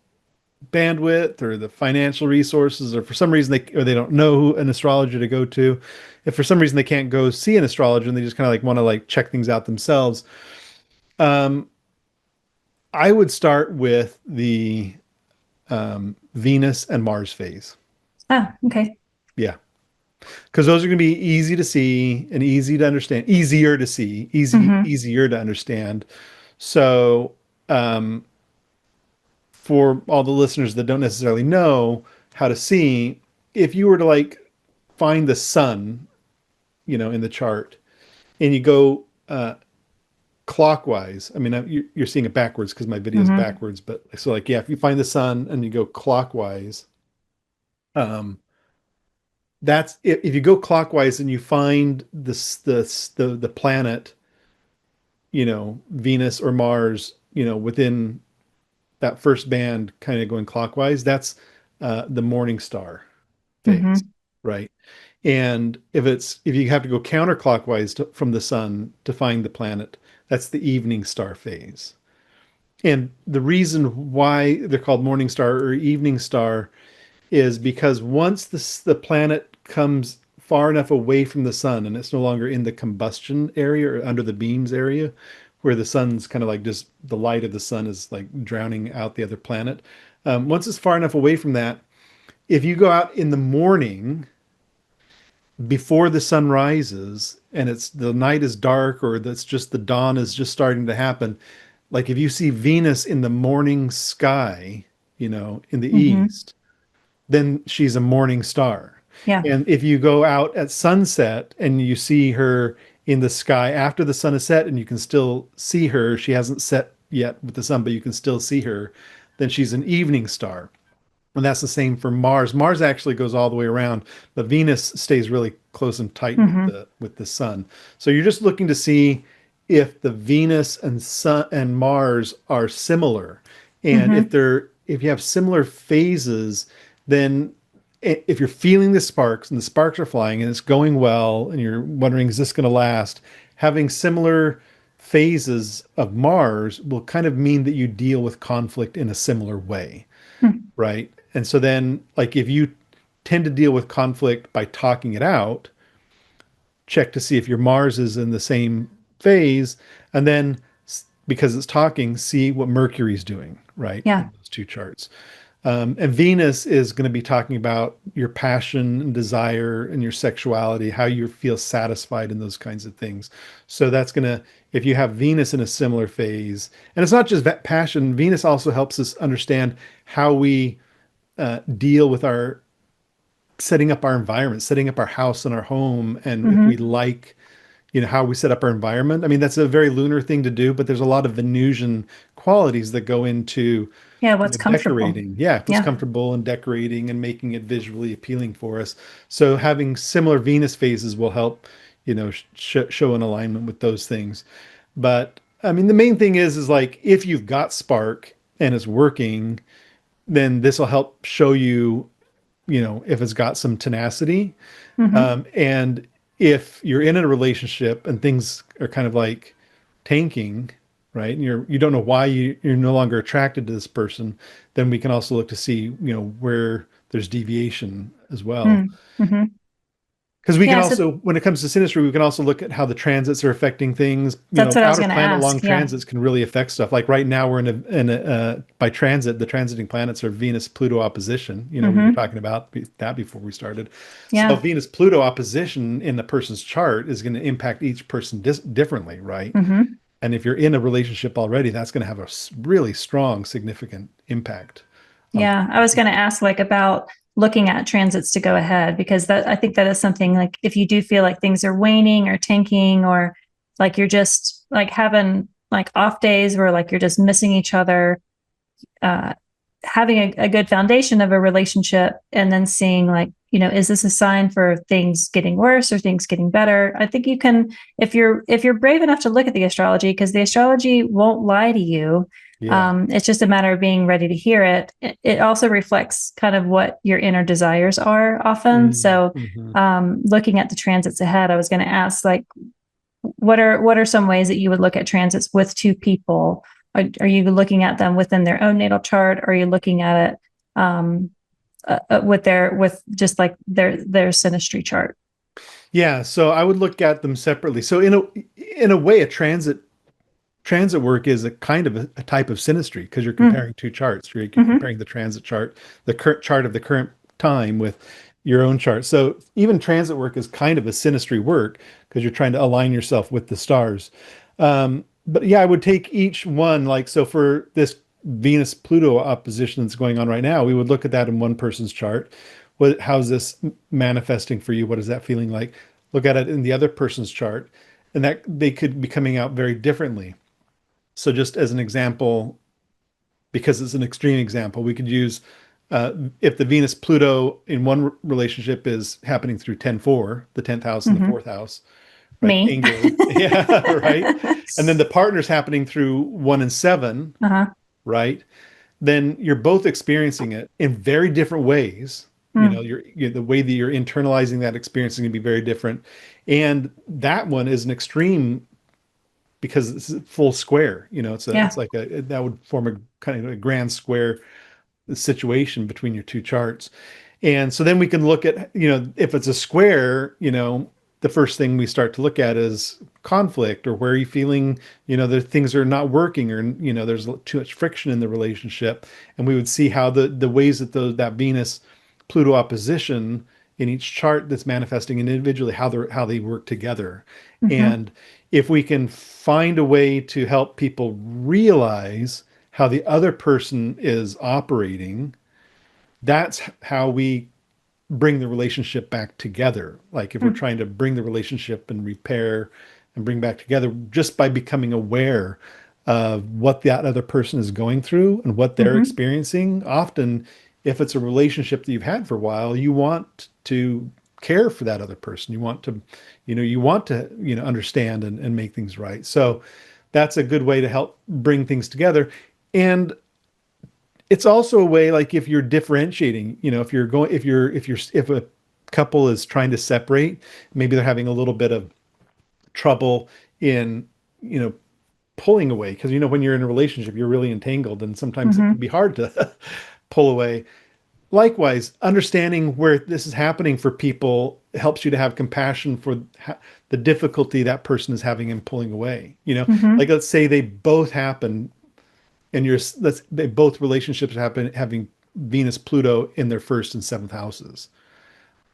bandwidth or the financial resources, or for some reason they don't know who an astrologer to go to. If for some reason they can't go see an astrologer and they just kind of like want to like check things out themselves, um, I would start with the Venus and Mars phase. Oh, okay. Yeah. Because those are going to be easy to see and easy to understand, easier to see, Mm-hmm. easier to understand. So, um, for all the listeners that don't necessarily know how to see, if you were to like find the sun, in the chart, and you go clockwise. I mean, you're seeing it backwards because my video is Mm-hmm. backwards, but so like, yeah, if you find the sun and you go clockwise, um, that's if you go clockwise and you find the planet, Venus or Mars, within that first band kind of going clockwise, that's the morning star phase, Mm-hmm. right? And if you have to go counterclockwise from the sun to find the planet, that's the evening star phase. And the reason why they're called morning star or evening star is because once the planet comes far enough away from the sun and it's no longer in the combustion area or under the beams area, where the sun's kind of like just the light of the sun is like drowning out the other planet. Once it's far enough away from that, if you go out in the morning before the sun rises and it's the night is dark or that's just the dawn is just starting to happen, like if you see Venus in the morning sky, in the Mm-hmm. east, then she's a morning star. Yeah. And if you go out at sunset and you see her in the sky after the sun is set and you can still see her, she hasn't set yet with the sun, but you can still see her, then she's an evening star. And that's the same for Mars. Mars actually goes all the way around, but Venus stays really close and tight with Mm-hmm. the sun. So you're just looking to see if the Venus and sun and Mars are similar. And Mm-hmm. if you have similar phases, then if you're feeling the sparks and the sparks are flying and it's going well and you're wondering, is this going to last? Having similar phases of Mars will kind of mean that you deal with conflict in a similar way, Mm-hmm. right? And so then, like, if you tend to deal with conflict by talking it out, check to see if your Mars is in the same phase. And then, because it's talking, see what Mercury's doing, right? Yeah. In those two charts. And Venus is going to be talking about your passion and desire and your sexuality, how you feel satisfied in those kinds of things. So that's going to, if you have Venus in a similar phase, and it's not just that passion, Venus also helps us understand how we deal with our setting up our environment, setting up our house and our home, and if we Mm-hmm. like, how we set up our environment. I mean, that's a very lunar thing to do, but there's a lot of Venusian qualities that go into Yeah. What's comfortable? decorating. Yeah, what's Yeah. comfortable and decorating and making it visually appealing for us. So having similar Venus phases will help, show an alignment with those things. But I mean, the main thing is like if you've got spark and it's working, then this will help show you, if it's got some tenacity. Mm-hmm. And if you're in a relationship and things are kind of like tanking, right? And you don't know why you're no longer attracted to this person, then we can also look to see, where there's deviation as well. Mm-hmm. Because we can Yeah. So also, when it comes to synastry, we can also look at how the transits are affecting things. that's what I was Outer going to planet long ask. Yeah. transits can really affect stuff. Like right now, we're by transit, the transiting planets are Venus Pluto opposition. We were Mm-hmm. talking about that before we started. So Yeah. Venus Pluto opposition in the person's chart is going to impact each person differently, right? Mm-hmm. And if you're in a relationship already, that's going to have a really strong, significant impact on the Yeah, I was going to ask like about looking at transits to go ahead because that I think that is something like if you do feel like things are waning or tanking or like you're just like having like off days where like you're just missing each other, uh, having a good foundation of a relationship and then seeing like, is this a sign for things getting worse or things getting better? I think you can, if you're brave enough to look at the astrology, because the astrology won't lie to you. Yeah. It's just a matter of being ready to hear it. It also reflects kind of what your inner desires are often. So Mm-hmm. looking at the transits ahead, I was going to ask like, what are some ways that you would look at transits with two people? Are you looking at them within their own natal chart? Or are you looking at it with just like their synastry chart? Yeah, so I would look at them separately. So in a way, a transit transit work is a kind of a type of synastry because you're comparing two charts. You're Mm-hmm. comparing the transit chart, the current chart of the current time with your own chart. So even transit work is kind of a synastry work because you're trying to align yourself with the stars. But yeah, I would take each one, like, so for this Venus Pluto opposition that's going on right now, we would look at that in one person's chart. How's this manifesting for you? What is that feeling like? Look at it in the other person's chart, and that they could be coming out very differently. So just as an example, because it's an extreme example, we could use if the Venus Pluto in one relationship is happening through 10-4, the 10th house and the Mm-hmm. fourth house, right? Me. Angular. Yeah, right. And then the partner's happening through 1 and 7, Uh-huh. right? Then you're both experiencing it in very different ways. Mm. The way that you're internalizing that experience is going to be very different. And that one is an extreme because it's a full square. Yeah. It's like that would form a kind of a grand square situation between your two charts. And so then we can look at, if it's a square, the first thing we start to look at is conflict, or where are you feeling, the things are not working, or, there's too much friction in the relationship. And we would see how the ways that that Venus Pluto opposition in each chart that's manifesting individually, how they work together. Mm-hmm. And if we can find a way to help people realize how the other person is operating, that's how we bring the relationship back together. Like if we're Mm-hmm. trying to bring the relationship and repair and bring back together just by becoming aware of what that other person is going through and what they're Mm-hmm. experiencing. Often, if it's a relationship that you've had for a while, you want to care for that other person. You want to understand and make things right. So that's a good way to help bring things together. And it's also a way, like if you're differentiating, if a couple is trying to separate, maybe they're having a little bit of trouble in, you know, pulling away. Because, when you're in a relationship, you're really entangled, and sometimes it Mm-hmm. can be hard to pull away. Likewise, understanding where this is happening for people helps you to have compassion for the difficulty that person is having in pulling away. Mm-hmm. Like let's say they both happen, and both relationships happen having Venus Pluto in their first and seventh houses.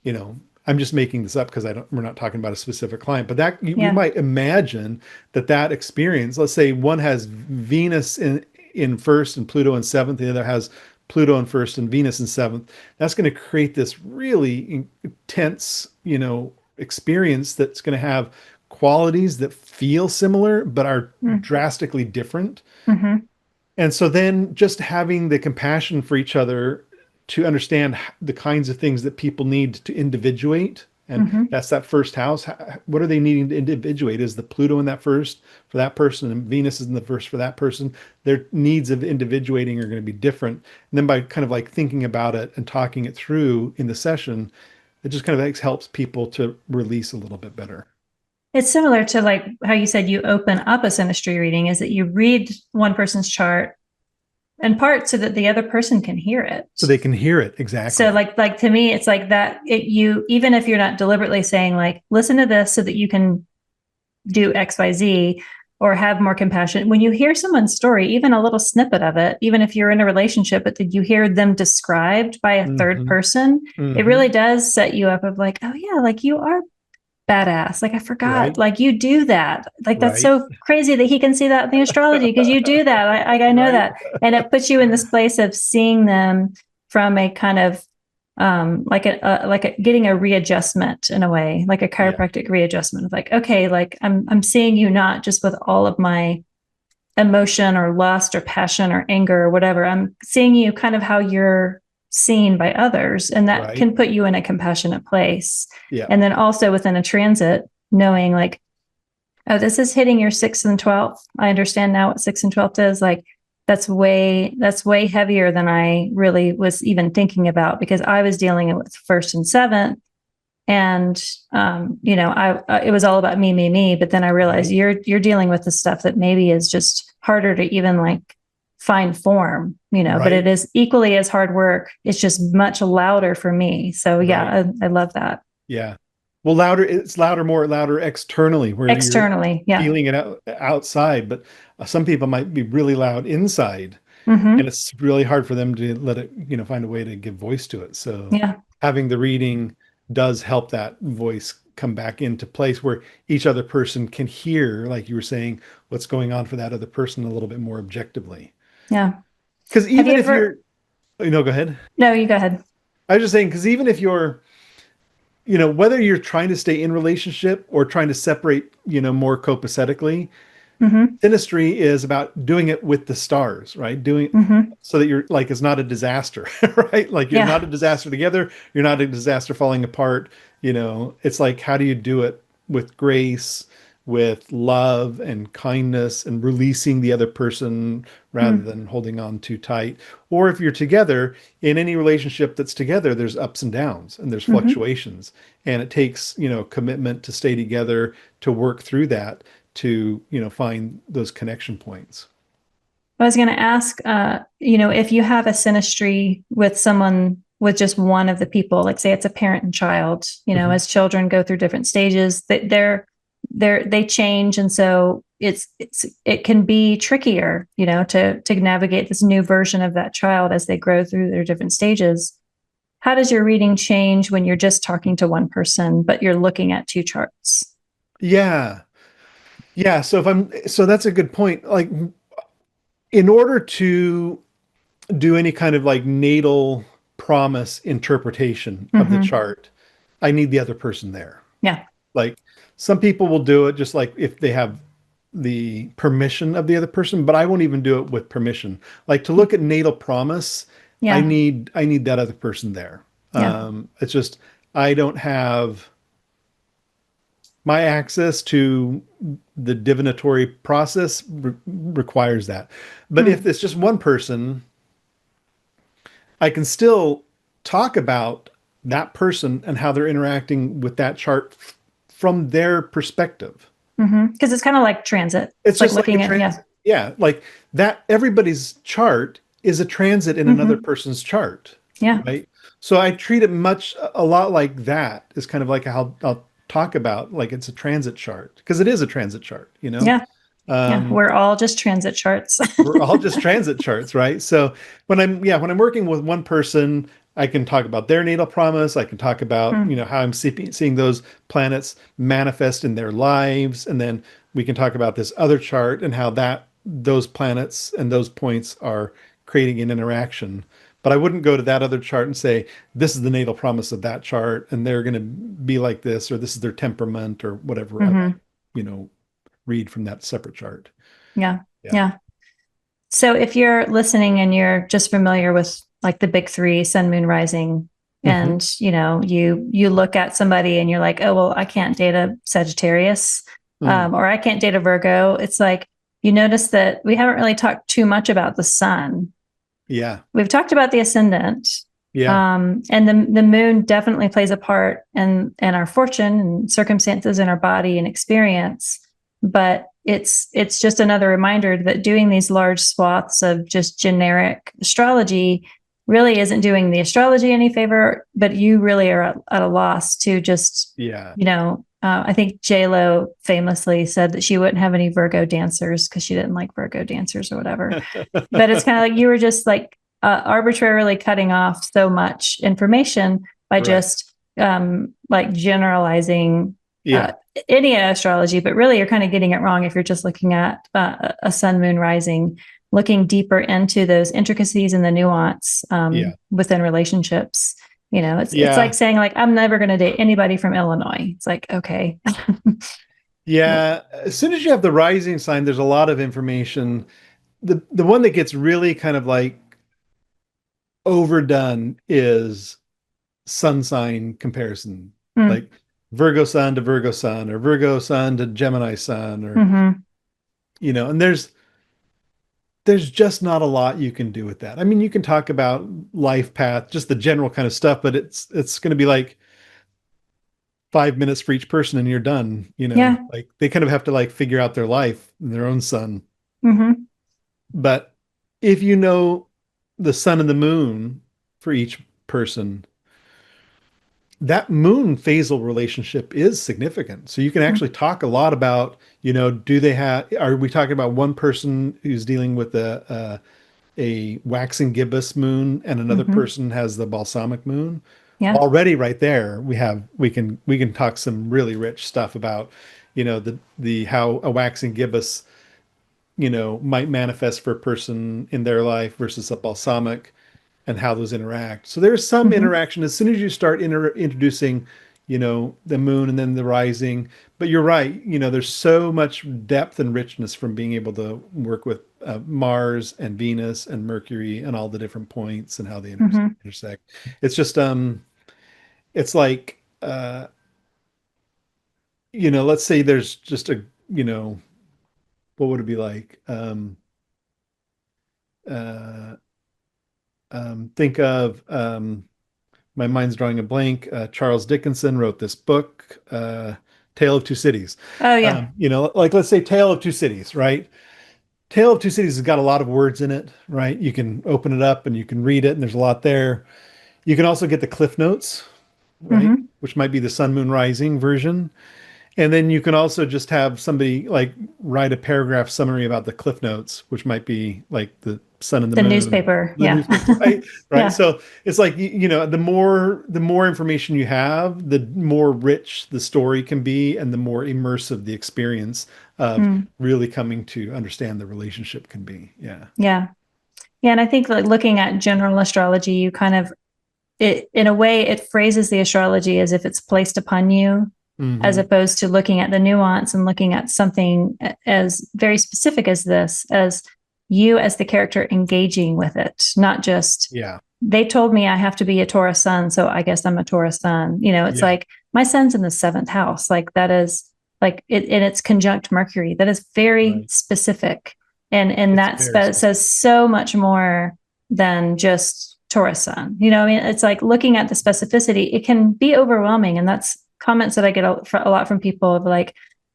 I'm just making this up because we're not talking about a specific client, but that we Yeah. might imagine that experience. Let's say one has Venus in first and Pluto in seventh, the other has Pluto in first and Venus in seventh. That's going to create this really intense, experience that's going to have qualities that feel similar but are drastically different. Mm-hmm. And so then just having the compassion for each other to understand the kinds of things that people need to individuate. And Mm-hmm. that's that first house. What are they needing to individuate? Is the Pluto in that first for that person, and Venus is in the first for that person? Their needs of individuating are going to be different. And then by kind of like thinking about it and talking it through in the session, it just kind of helps people to release a little bit better. It's similar to like how you said you open up a synastry reading, is that you read one person's chart in part so that the other person can hear it. So they can hear it. Exactly. So like to me, it's like that you, even if you're not deliberately saying like, listen to this so that you can do XYZ or have more compassion. When you hear someone's story, even a little snippet of it, even if you're in a relationship, but you hear them described by a third person, it really does set you up of like, oh yeah, like you are badass. Like I forgot, Right. like you do that. Like that's Right. so crazy that he can see that in the astrology because you do that. I know Right. that. And it puts you in this place of seeing them from a kind of like a getting a readjustment in a way, like a chiropractic readjustment of like, okay, like I'm seeing you not just with all of my emotion or lust or passion or anger or whatever. I'm seeing you kind of how you're seen by others, and that can put you in a compassionate place. Yeah. And then also within a transit, knowing like, oh, this is hitting your 6th and 12th. I understand now what 6th and 12th is. Like that's way heavier than I really was even thinking about, because I was dealing with 1st and 7th. And it was all about me. But then I realized you're dealing with the stuff that maybe is just harder to even like find form, but it is equally as hard work. It's just much louder for me. So yeah, I love that. Yeah. Well, louder, it's louder externally where you're externally. Yeah. feeling it outside, but some people might be really loud inside, and Hmm. it's really hard for them to let it, find a way to give voice to it. So Yeah. having the reading does help that voice come back into place where each other person can hear, like you were saying, what's going on for that other person a little bit more objectively. Yeah. Because Have you even if ever? you're, go ahead. No, you go ahead. I was just saying, because even if you're, whether you're trying to stay in relationship or trying to separate, more copacetically, Hmm. synastry is about doing it with the stars, right? Doing Hmm. so that you're like it's not a disaster, right? Like you're not Yeah. a disaster together, you're not a disaster falling apart. It's like how do you do it with grace, with love and kindness and releasing the other person rather Mm. than holding on too tight. Or if you're together, in any relationship that's together, there's ups and downs and there's Hmm. fluctuations. And it takes, commitment to stay together, to work through that, to, find those connection points. I was going to ask, if you have a synastry with someone with just one of the people, like say it's a parent and child, Mhm. as children go through different stages, they change, and so it can be trickier, to navigate this new version of that child as they grow through their different stages. How does your reading change when you're just talking to one person, but you're looking at two charts? Yeah. Yeah. So that's a good point. Like, in order to do any kind of like natal promise interpretation of the Hmm. chart, I need the other person there. Yeah. Like, some people will do it just like if they have the permission of the other person, but I won't even do it with permission. Like to look at natal promise, Yeah. I need that other person there. Yeah. It's just I don't have my access to the divinatory process requires that. But if Hmm. it's just one person, I can still talk about that person and how they're interacting with that chart from their perspective. Because it's kind of like transit. It's It's like just like a looking at, yeah. transit. Yeah, like that everybody's chart is a transit in another Hmm. person's chart, Yeah. right? So I treat it a lot like that. Is kind of like how I'll talk about like it's a transit chart because it is a transit chart. Yeah. Yeah. Um, We're all just transit charts. we're all just transit charts, right? So when I'm working with one person, I can talk about their natal promise. I can talk about, Hmm. how I'm seeing those planets manifest in their lives. And then we can talk about this other chart and how those planets and those points are creating an interaction. But I wouldn't go to that other chart and say, this is the natal promise of that chart, and they're going to be like this, or this is their temperament, or whatever I might, Hmm. you know, read from that separate chart. Yeah. Yeah. Yeah. So if you're listening and you're just familiar with like the big three, sun, moon, rising, Hmm. and you look at somebody and you're like, oh well, I can't date a Sagittarius, Mm. or I can't date a Virgo. It's like you notice that we haven't really talked too much about the sun. Yeah. We've talked about the ascendant, Yeah. and the moon definitely plays a part in our fortune and circumstances in our body and experience. But it's just another reminder that doing these large swaths of just generic astrology really isn't doing the astrology any favor. But you really are at a loss to just Yeah. I think J Lo famously said that she wouldn't have any Virgo dancers because she didn't like Virgo dancers or whatever. But it's kind of like you were just like arbitrarily cutting off so much information by Right. just like generalizing uh, Yeah. any astrology, but really you're kind of getting it wrong if you're just looking at a sun, moon, rising, looking deeper into those intricacies and the nuance Yeah. within relationships. It's like Yeah. saying like I'm never going to date anybody from Illinois. It's like okay. Yeah. As soon as you have the rising sign, there's a lot of information. The one that gets really kind of like overdone is sun sign comparison. Mm. Like Virgo sun to Virgo sun or Virgo sun to Gemini sun or Hmm. and there's just not a lot you can do with that. I mean, you can talk about life path, just the general kind of stuff, but it's going to be like 5 minutes for each person and you're done, Yeah. like they kind of have to like figure out their life in their own sun. Hmm. But if you know the sun and the moon for each person, that moon phasal relationship is significant. So you can actually talk a lot about, do they have, are we talking about one person who's dealing with a waxing gibbous moon and another Mm-hmm. person has the balsamic moon? Yeah. Already right there, we can talk some really rich stuff about, the how a waxing gibbous, might manifest for a person in their life versus a balsamic and how those interact. So there's some Mm-hmm. interaction as soon as you start introducing, the moon and then the rising. But you're right, there's so much depth and richness from being able to work with Mars and Venus and Mercury and all the different points and how they Mm-hmm. intersect. It's just it's like let's say there's just what would it be like? Uh, think of my mind's drawing a blank. Charles Dickinson wrote this book, Tale of Two Cities. Oh yeah. Like let's say Tale of Two Cities, right? Tale of Two Cities has got a lot of words in it, right? You can open it up and you can read it, and there's a lot there. You can also get the Cliff Notes, right? Mm-hmm. Which might be the Sun Moon Rising version. And then you can also just have somebody like write a paragraph summary about the Cliff Notes, which might be like the sun and the The moon, newspaper. the Yeah. newspaper, right? Right. Yeah. So it's like the more information you have, the more rich the story can be, and the more immersive the experience of Mm. really coming to understand the relationship can be. Yeah. Yeah. Yeah. And I think like looking at general astrology, you kind of it in a way it phrases the astrology as if it's placed upon you, as Hmm. opposed to looking at the nuance and looking at something as very specific as this, as you as the character engaging with it, not just Yeah. they told me I have to be a Taurus sun, so I guess I'm a Taurus sun. It's Yeah. like my sun's in the seventh house. Like that is like it, and it's conjunct Mercury. That is very Right. specific, and It's that very specific. says so much more than just Taurus sun. I mean, it's like looking at the specificity. It can be overwhelming, and that's comments that I get a lot from people of like,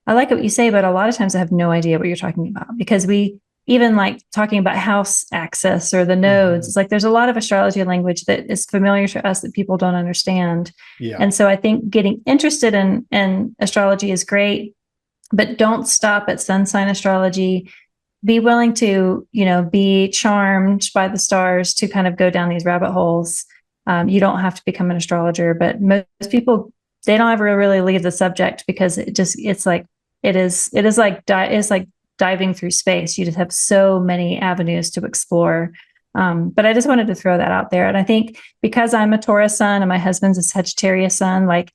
I like what you say, but a lot of times I have no idea what you're talking about because we even like talking about house access or the nodes. Hmm. It's like there's a lot of astrology language that is familiar to us that people don't understand. Yeah. And so I think getting interested in astrology is great, but don't stop at sun sign astrology. Be willing to, be charmed by the stars to kind of go down these rabbit holes. You don't have to become an astrologer, but most people, they don't ever really leave the subject because it's like diving through space. You just have so many avenues to explore. But I just wanted to throw that out there. And I think because I'm a Taurus sun and my husband's a Sagittarius sun, like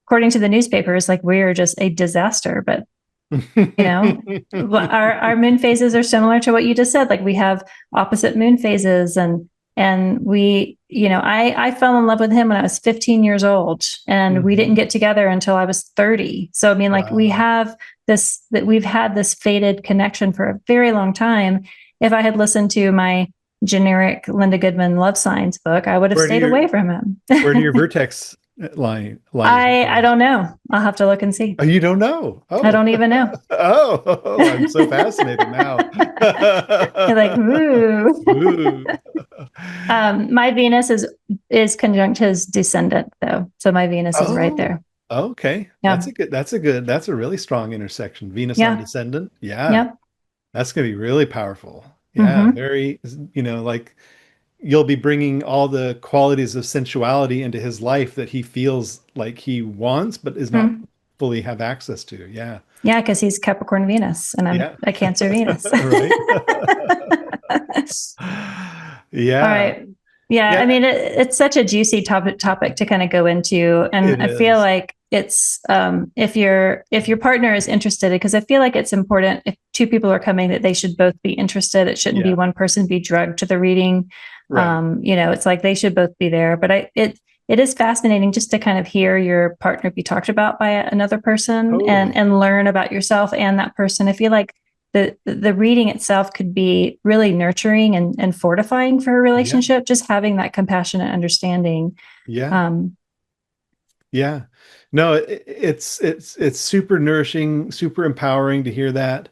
according to the newspapers, like we're just a disaster. But you know, our moon phases are similar to what you just said. Like we have opposite moon phases, and we, I fell in love with him when I was 15 years old, and we didn't Hmm. get together until I was 30. So I mean, like Wow. we've had this fated connection for a very long time. If I had listened to my generic Linda Goodman love signs book, I would have Where do stayed your away from him. where do your vertex lines I don't know. I'll have to look and see. Oh, you don't know? I Oh, don't even know. I'm so fascinated now. You're like, ooh. Ooh. My Venus is conjunct his descendant though, so my Venus is right Oh, there. okay. Yeah, That's a really strong intersection. Venus on yeah, descendant. Yeah, yep. that's gonna be really powerful. Yeah, Mm-hmm. very, like you'll be bringing all the qualities of sensuality into his life that he feels like he wants, but is not Mm-hmm. fully have access to. Yeah. Yeah, because he's Capricorn Venus, and I'm Yeah. a Cancer Venus. Right. All Yeah. right. Yeah, I Yeah, mean it's such a juicy topic to kind of go into, and it I feel is. like it's if your partner is interested, because I feel like it's important if two people are coming that they should both be interested. It shouldn't be Yeah. one person be drugged to the reading. Right. It's like they should both be there. But it is fascinating just to kind of hear your partner be talked about by another person and Totally. and learn about yourself and that person. I feel like the reading itself could be really nurturing and fortifying for a Yeah. relationship, just having that compassionate understanding. Yeah. um Yeah. No, it's super nourishing, super empowering to hear that.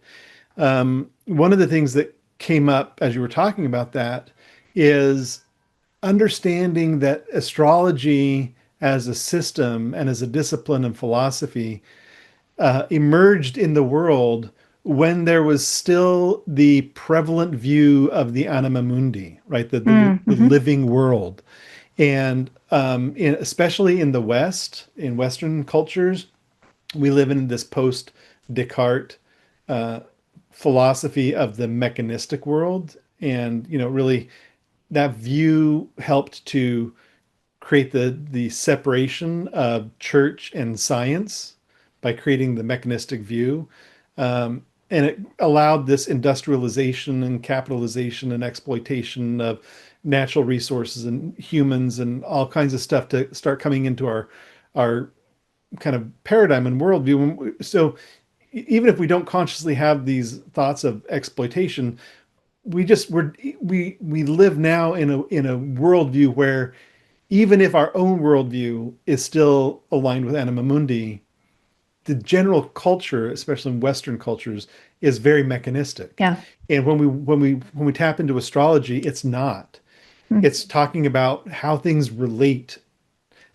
One of the things that came up as you were talking about that is understanding that astrology as a system and as a discipline and philosophy emerged in the world when there was still the prevalent view of the anima mundi, right? The Mm-hmm. living world. And especially in the West, in Western cultures, we live in this post Descartes uh, philosophy of the mechanistic world. And, really that view helped to create the separation of church and science by creating the mechanistic view. And it allowed this industrialization and capitalization and exploitation of natural resources and humans and all kinds of stuff to start coming into our kind of paradigm and worldview. So even if we don't consciously have these thoughts of exploitation, we live now in a worldview where even if our own worldview is still aligned with anima mundi, the general culture, especially in Western cultures, is very mechanistic. Yeah. And when we tap into astrology, it's not. Mm. It's talking about how things relate.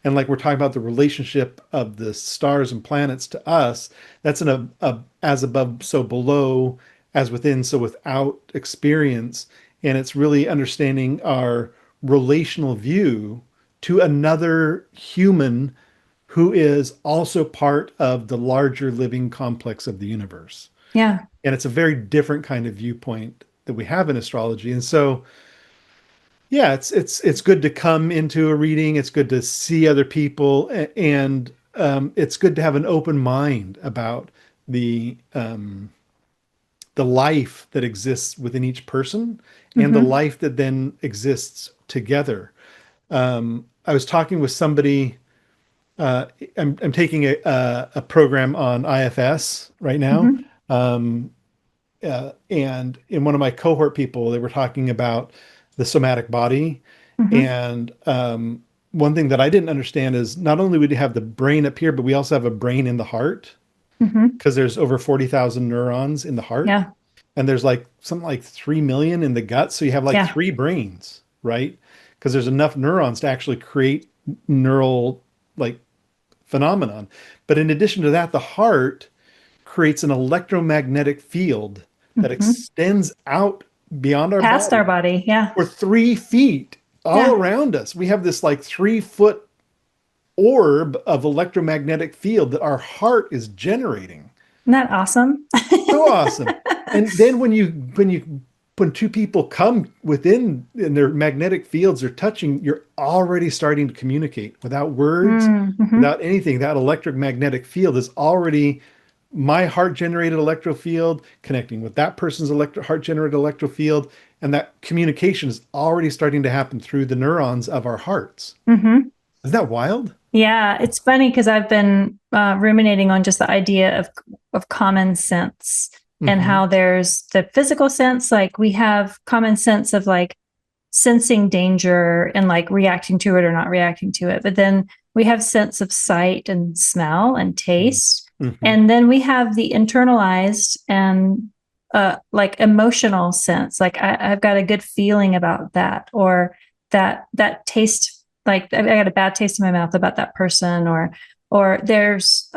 And like we're talking about the relationship of the stars and planets to us, that's a as above, so below, as within, so without experience. And it's really understanding our relational view to another human who is also part of the larger living complex of the universe. Yeah. And it's a very different kind of viewpoint that we have in astrology. And so, yeah, it's good to come into a reading. It's good to see other people, and it's good to have an open mind about the life that exists within each person and the Mm-hmm. life that then exists together. I was talking with somebody. I'm taking a program on IFS right now. Mm-hmm. And in one of my cohort people, they were talking about the somatic body. Mm-hmm. And one thing that I didn't understand is not only would you have the brain up here, but we also have a brain in the heart Mm-hmm. because there's over 40,000 neurons in the heart. Yeah. And there's like something like 3 million in the gut. So you have like Yeah. three brains, right? Because there's enough neurons to actually create neural like phenomenon. But in addition to that, the heart creates an electromagnetic field that Mm-hmm. extends out beyond our Past our body body. Yeah. for 3 feet all Yeah. around us. We have this like 3 foot orb of electromagnetic field that our heart is generating. Isn't that awesome? So awesome. And then when two people come within and their magnetic fields are touching, you're already starting to communicate without words, Mm-hmm. without anything. That electromagnetic field is already my heart generated electro field connecting with that person's heart generated electro field. And that communication is already starting to happen through the neurons of our hearts. Mm-hmm. Isn't that wild? Yeah, it's funny because I've been ruminating on just the idea of common sense and Mm-hmm. how there's the physical sense, like we have common sense of like sensing danger and like reacting to it or not reacting to it. But then we have sense of sight and smell and taste. Mm-hmm. And then we have the internalized and like emotional sense. Like I've got a good feeling about that, or that taste, like I got a bad taste in my mouth about that person, or there's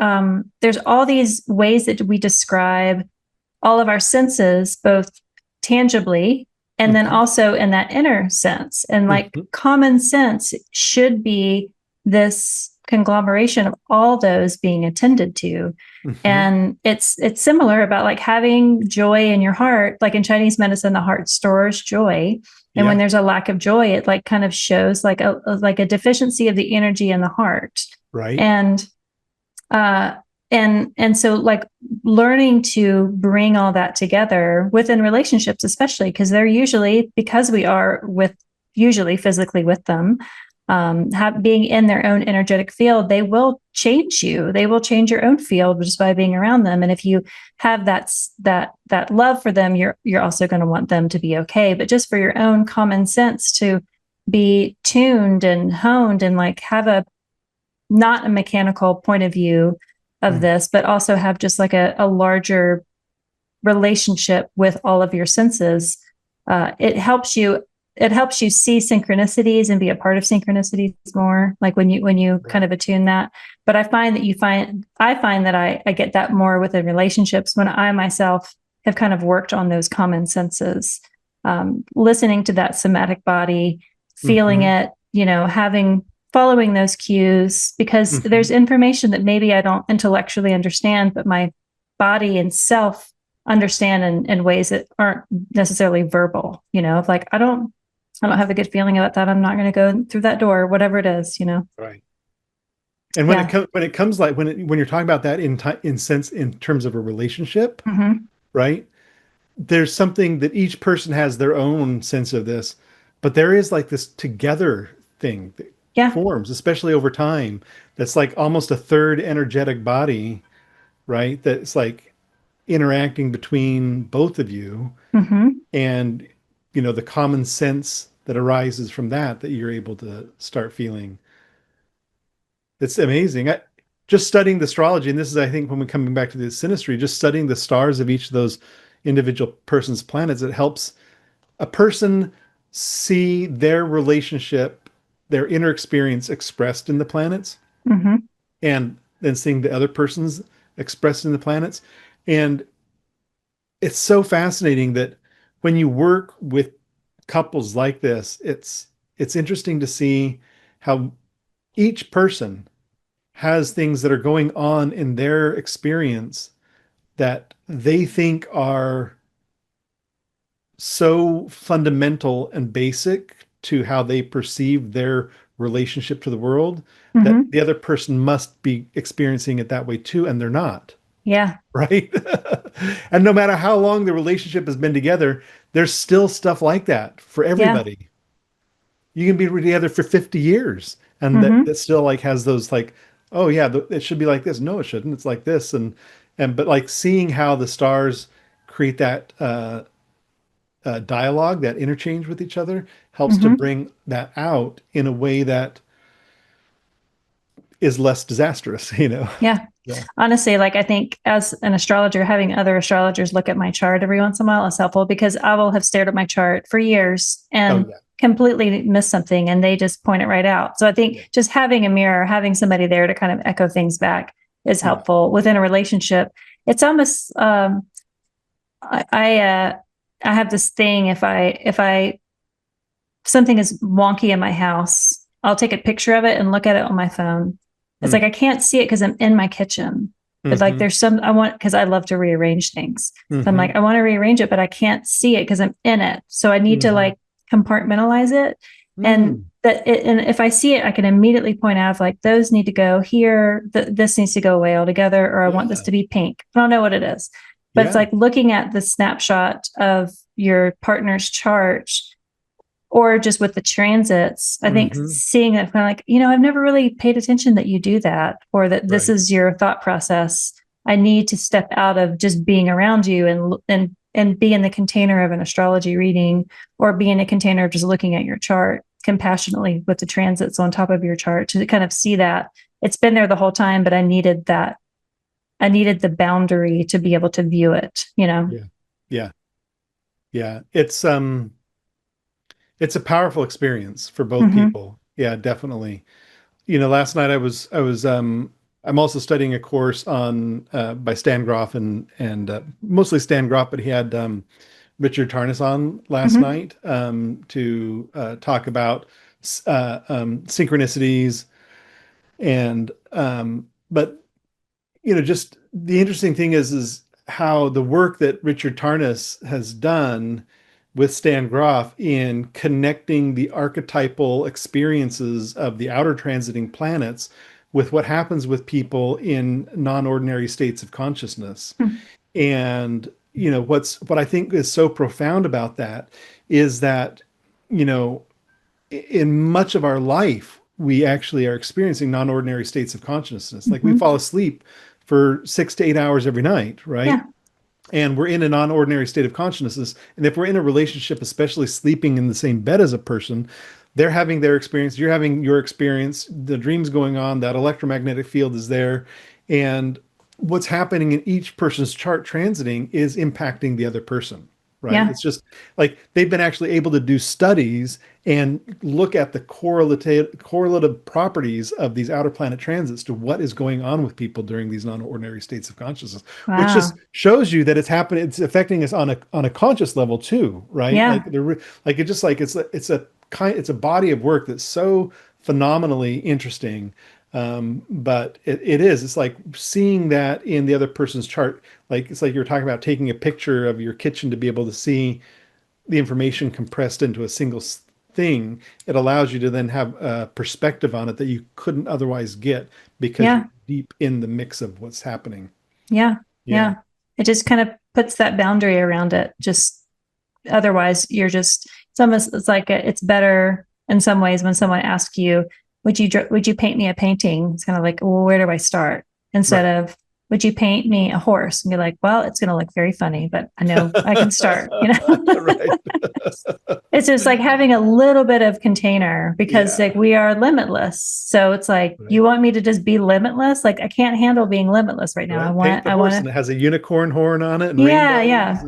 all these ways that we describe all of our senses, both tangibly and then Mm-hmm. also in that inner sense. And like Mm-hmm. common sense should be this conglomeration of all those being attended to. Mm-hmm. And it's similar about like having joy in your heart. Like in Chinese medicine, the heart stores joy. And when Yeah. there's a lack of joy, it like kind of shows like a deficiency of the energy in the heart. Right. And uh and so like learning to bring all that together within relationships, especially because they're usually, because we are with usually physically with them, being in their own energetic field, they will change you, they will change your own field just by being around them. And if you have that love for them, you're also going to want them to be okay. But just for your own common sense to be tuned and honed and like have a not a mechanical point of view of this, but also have just like a larger relationship with all of your senses. It helps you it helps you see synchronicities and be a part of synchronicities more, like when you kind of attune that. But I find that I get that more within relationships when I myself have kind of worked on those common senses, listening to that somatic body, feeling Mhm. it, having following those cues, because there's Mhm. information that maybe I don't intellectually understand, but my body and self understand in ways that aren't necessarily verbal, of like, I don't have a good feeling about that. I'm not going to go through that door, whatever it is. Right. And when it Yeah. comes when it comes like when you're talking about that in terms of a relationship, Hmm. right? There's something that each person has their own sense of this, but there is like this together thing that Yeah. forms, especially over time. That's like almost a third energetic body, right? That's like interacting between both of you, Hmm. and the common sense that arises from that you're able to start feeling. It's amazing. Just studying the astrology, and this is, I think, when we're coming back to the synastry, just studying the stars of each of those individual person's planets, it helps a person see their relationship, their inner experience expressed in the planets, Hmm. and then seeing the other person's expressed in the planets. And it's so fascinating that when you work with couples like this, it's interesting to see how each person has things that are going on in their experience that they think are so fundamental and basic to how they perceive their relationship to the world that Hmm. the other person must be experiencing it that way too, and they're not, Yeah. right? And no matter how long the relationship has been together, there's still stuff like that for Yeah. everybody. You can be together for 50 years and that Hmm. still like has those like, oh yeah, it should be like this. No, it shouldn't. It's like this. And but like seeing how the stars create that dialogue, that interchange with each other, helps to Hmm. bring that out in a way that is less disastrous, you know? Yeah. Yeah. Honestly, like I think as an astrologer, having other astrologers look at my chart every once in a while is helpful, because I will have stared at my chart for years Oh and yeah. completely miss something and they just point it right out. So I think Yeah. just having a mirror, having somebody there to kind of echo things back is Yeah. helpful within a relationship. It's almost I I, uh, I have this thing, if I something is wonky in my house, I'll take a picture of it and look at it on my phone. It's like Mm. I can't see it because I'm in my kitchen. But like Hmm. there's some I want, because I love to rearrange things. So I'm Hmm. like, I want to rearrange it, but I can't see it because I'm in it. So I need to Hmm. like compartmentalize it. And Mm. and if I see it, I can immediately point out like those need to go here, this needs to go away altogether, or I want this Yeah. to be pink. I don't know what it is. But it's Yeah. like looking at the snapshot of your partner's chart, or just with the transits, I think Hmm. seeing that kind of like, I've never really paid attention that you do that, or that this Right. is your thought process. I need to step out of just being around you and be in the container of an astrology reading, or be in a container of just looking at your chart compassionately with the transits on top of your chart, to kind of see that it's been there the whole time, but I needed that. I needed the boundary to be able to view it. Yeah. Yeah. Yeah. It's a powerful experience for both Mm-hmm. people. Yeah, definitely. Last night I'm also studying a course on by Stan Groff and mostly Stan Groff, but he had Richard Tarnas on last Mm-hmm. night to talk about synchronicities and but just the interesting thing is how the work that Richard Tarnas has done with Stan Groff in connecting the archetypal experiences of the outer transiting planets with what happens with people in non-ordinary states of consciousness. And what I think is so profound about that is that, you know, in much of our life, we actually are experiencing non-ordinary states of consciousness. Like we Mm-hmm. fall asleep for 6 to 8 hours every night, right? Yeah. And we're in a non-ordinary state of consciousness. And if we're in a relationship, especially sleeping in the same bed as a person, they're having their experience, you're having your experience, the dream's going on, that electromagnetic field is there. And what's happening in each person's chart transiting is impacting the other person. right? Yeah. It's just like they've been actually able to do studies and look at the correlative properties of these outer planet transits to what is going on with people during these non-ordinary states of consciousness, which just Wow. shows you that it's happening, it's affecting us on a conscious level too, right? Yeah. Like they're like it just like it's a body of work that's so phenomenally interesting. But it's like seeing that in the other person's chart. Like it's like you're talking about taking a picture of your kitchen to be able to see the information compressed into a single thing. It allows you to then have a perspective on it that you couldn't otherwise get because you're Yeah. deep in the mix of what's happening. Yeah. Yeah. Yeah. It just kind of puts that boundary around it. Just otherwise, it's almost, it's better in some ways when someone asks you, would you paint me a painting? It's kind of like, well, where do I start? Instead Right. of, would you paint me a horse? And you're like, well, it's going to look very funny, but I know I can start, Right. It's just like having a little bit of container because like Yeah. we are limitless. So it's like, you Right. want me to just be limitless? Like I can't handle being limitless right now. Right. Paint the I horse want and to, it has a unicorn horn on it and yeah, rainbows.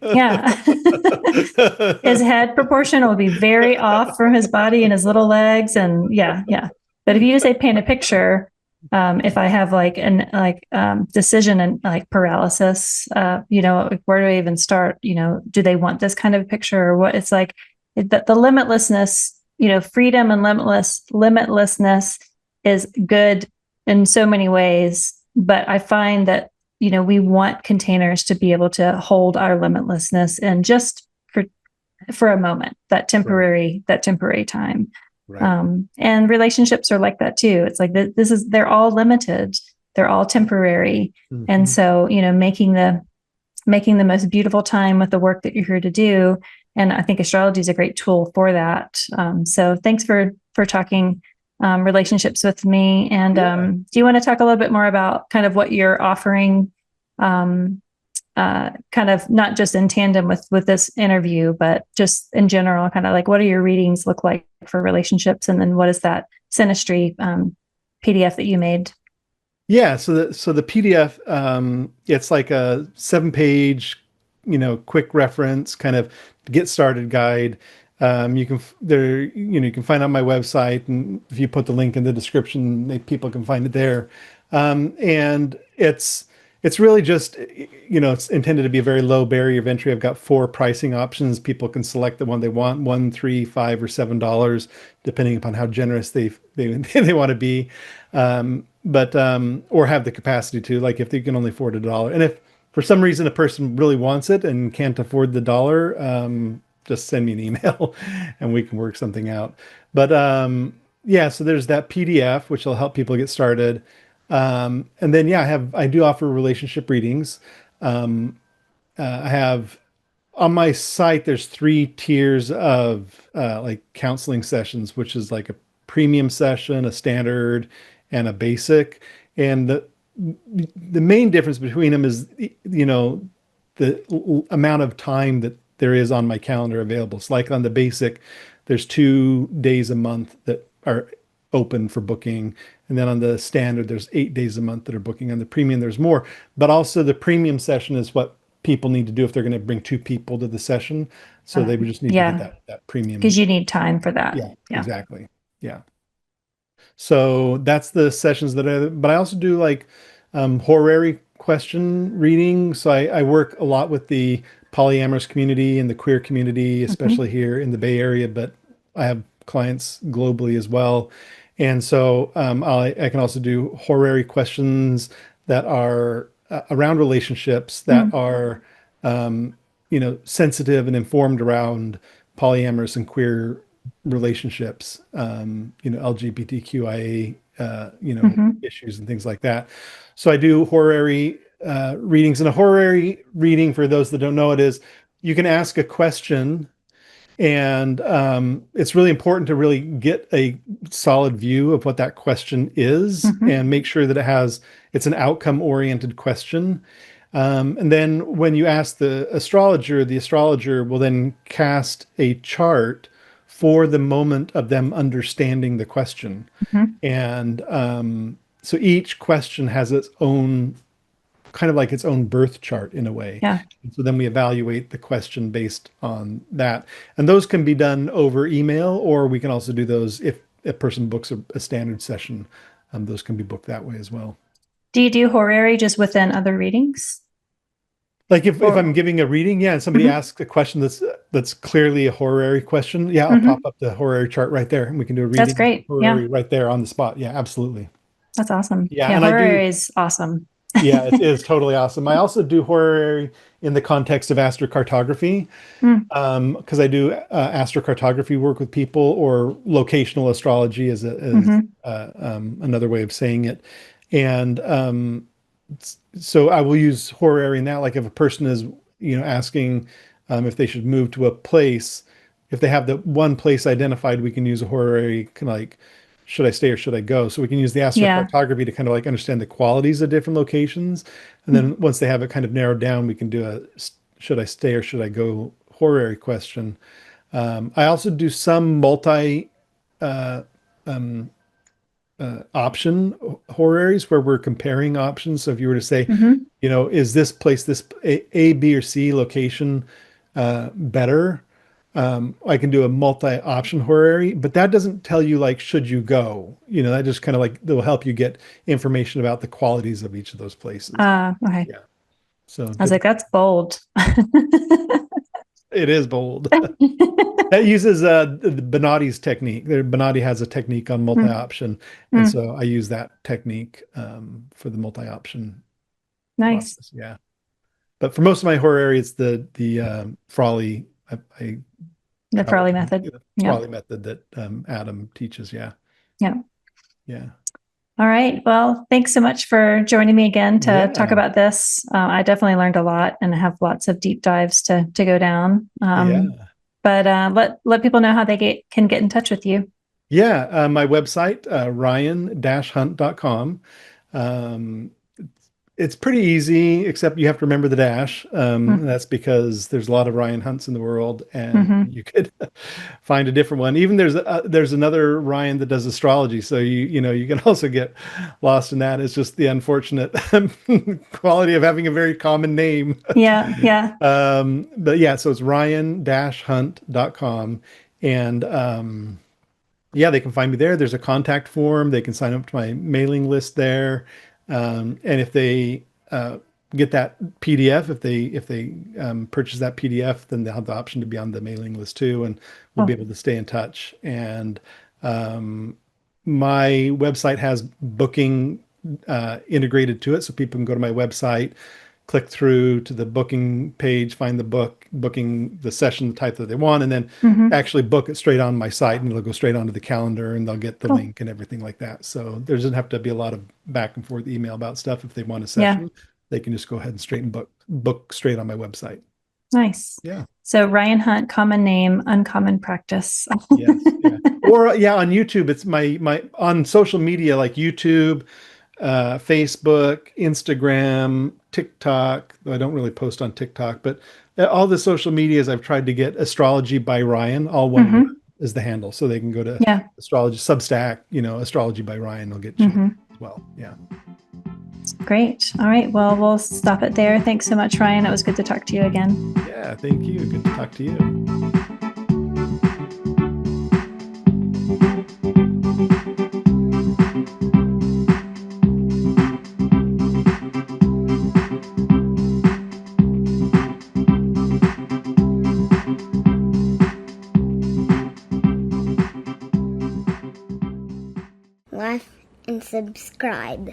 yeah, yeah. His head proportion will be very off from his body and his little legs. And yeah, yeah. But if you just say paint a picture, if I have like decision and like paralysis, where do I even start? Do they want this kind of picture or what? It's like the limitlessness, freedom and limitlessness is good in so many ways. But I find that we want containers to be able to hold our limitlessness and just for a moment, Right. that temporary time. Right. And relationships are like that too. It's like they're all limited, they're all temporary. And Mhm. so, making the most beautiful time with the work that you're here to do. And I think astrology is a great tool for that. So thanks for talking relationships with me. And Yeah. do you want to talk a little bit more about kind of what you're offering, kind of not just in tandem with this interview, but just in general, kind of like what do your readings look like for relationships, and then what is that synastry PDF that you made? Yeah, so the PDF, it's like a 7 page, quick reference kind of get started guide. You can there, you can find it on my website, and if you put the link in the description, people can find it there. And it's really just, it's intended to be a very low barrier of entry. I've got 4 pricing options. People can select the one they want, 1, 3, 5, or $7, depending upon how generous they they want to be. But or have the capacity to, like if they can only afford $1. And if for some reason a person really wants it and can't afford the dollar, just send me an email and we can work something out. But yeah, so there's that PDF which will help people get started. And then yeah, I do offer relationship readings. I have on my site, there's 3 tiers of like counseling sessions, which is like a premium session, a standard, and a basic. And the main difference between them is, the amount of time that there is on my calendar available. So like on the basic, there's 2 days a month that are open for booking. And then on the standard, there's 8 days a month that are booking. On the premium, there's more. But also the premium session is what people need to do if they're going to bring 2 people to the session. So they would just need to get Yeah, that premium. because you need time for that. Yeah, Yeah. exactly. Yeah. So that's the sessions but I also do like horary question reading. So I work a lot with the polyamorous community and the queer community, Mm-hmm. especially here in the Bay Area, but I have clients globally as well. And so I can also do horary questions that are around relationships that Mm-hmm. are, sensitive and informed around polyamorous and queer relationships, LGBTQIA, Mm-hmm. issues and things like that. So I do horary readings, and a horary reading, for those that don't know it, is you can ask a question, and it's really important to really get a solid view of what that question is Mm-hmm. and make sure that it's an outcome oriented question. And then when you ask the astrologer will then cast a chart for the moment of them understanding the question. Mm-hmm. And so each question has its own kind of like its own birth chart in a way. Yeah. So then we evaluate the question based on that. And those can be done over email, or we can also do those if a person books a standard session. Those can be booked that way as well. Do you do horary just within other readings? Like if Or I'm giving a reading, yeah, and somebody Mhm. asks a question that's clearly a horary question, yeah, I'll pop Mhm. up the horary chart right there, and we can do a That's reading great. Yeah, horary right there on the spot. Yeah, absolutely. that's awesome. Yeah, Yeah, and I do. horary is awesome. Yeah, it is totally awesome. I also do horary in the context of astrocartography, Mm, because I do astrocartography work with people, or locational astrology is mhm. another way of saying it. And so I will use horary in that. Like if a person is, asking if they should move to a place, if they have the one place identified, we can use a horary, kind of like, should I stay or should I go? So we can use the Yeah. astrocartography to kind of like understand the qualities of different locations. And then once they have it kind of narrowed down, we can do a should I stay or should I go horary question. I also do some multi uh, um, option horaries where we're comparing options. So if you were to say, Hmm. is this place, this A, B, or C location better? I can do a multi-option horary, but that doesn't tell you like, should you go? That just kind of like, that will help you get information about the qualities of each of those places. Okay. Yeah. So I was like, that's bold. it is bold. That uses the Bonatti's technique. Bonatti has a technique on Mm, multi-option, and mm, so I use that technique for the multi-option nice. process. Yeah, but for most of my horary, it's the Frawley. I The travel Farley from method. the Yeah. Frawley method that Adam teaches. Yeah, Yeah. yeah, All right. Well, thanks so much for joining me again to talk yeah, about this. I definitely learned a lot and have lots of deep dives to go down. yeah. But let people know how they can get in touch with you. Yeah, my website, ryan-hunt.com. Um, it's pretty easy, except you have to remember the dash. And that's because there's a lot of Ryan Hunts in the world, and Mm-hmm. you could find a different one. Even there's another Ryan that does astrology, so you can also get lost in that. It's just the unfortunate quality of having a very common name. Yeah. Yeah. But yeah, so it's ryan-hunt.com, and yeah, they can find me there. There's a contact form. They can sign up to my mailing list there. And if they get that PDF, if they purchase that PDF, then they'll have the option to be on the mailing list too, and we'll be Oh. able to stay in touch. And um, my website has booking integrated to it, so people can go to my website, click through to the booking page, find the booking the session type that they want, and then Mm-hmm. actually book it straight on my site, and it'll go straight onto the calendar, and they'll get the Cool. link and everything like that. So there doesn't have to be a lot of back and forth email about stuff. If they want a Yeah. session, they can just go ahead and straight and book straight on my website. Nice. Yeah. So Ryan Hunt, common name, uncommon practice. Yes. Yeah. Or yeah, on YouTube, it's my on social media like YouTube, Facebook, Instagram, TikTok. Though I don't really post on TikTok, but all the social medias I've tried to get Astrology by Ryan, all one word Hmm. is the handle. So they can go to Yeah. Astrology Substack, Astrology by Ryan. They'll get you Hmm. as well. Yeah. Great. All right. Well, we'll stop it there. Thanks so much, Ryan. It was good to talk to you again. Yeah. Thank you. Good to talk to you. Like and subscribe.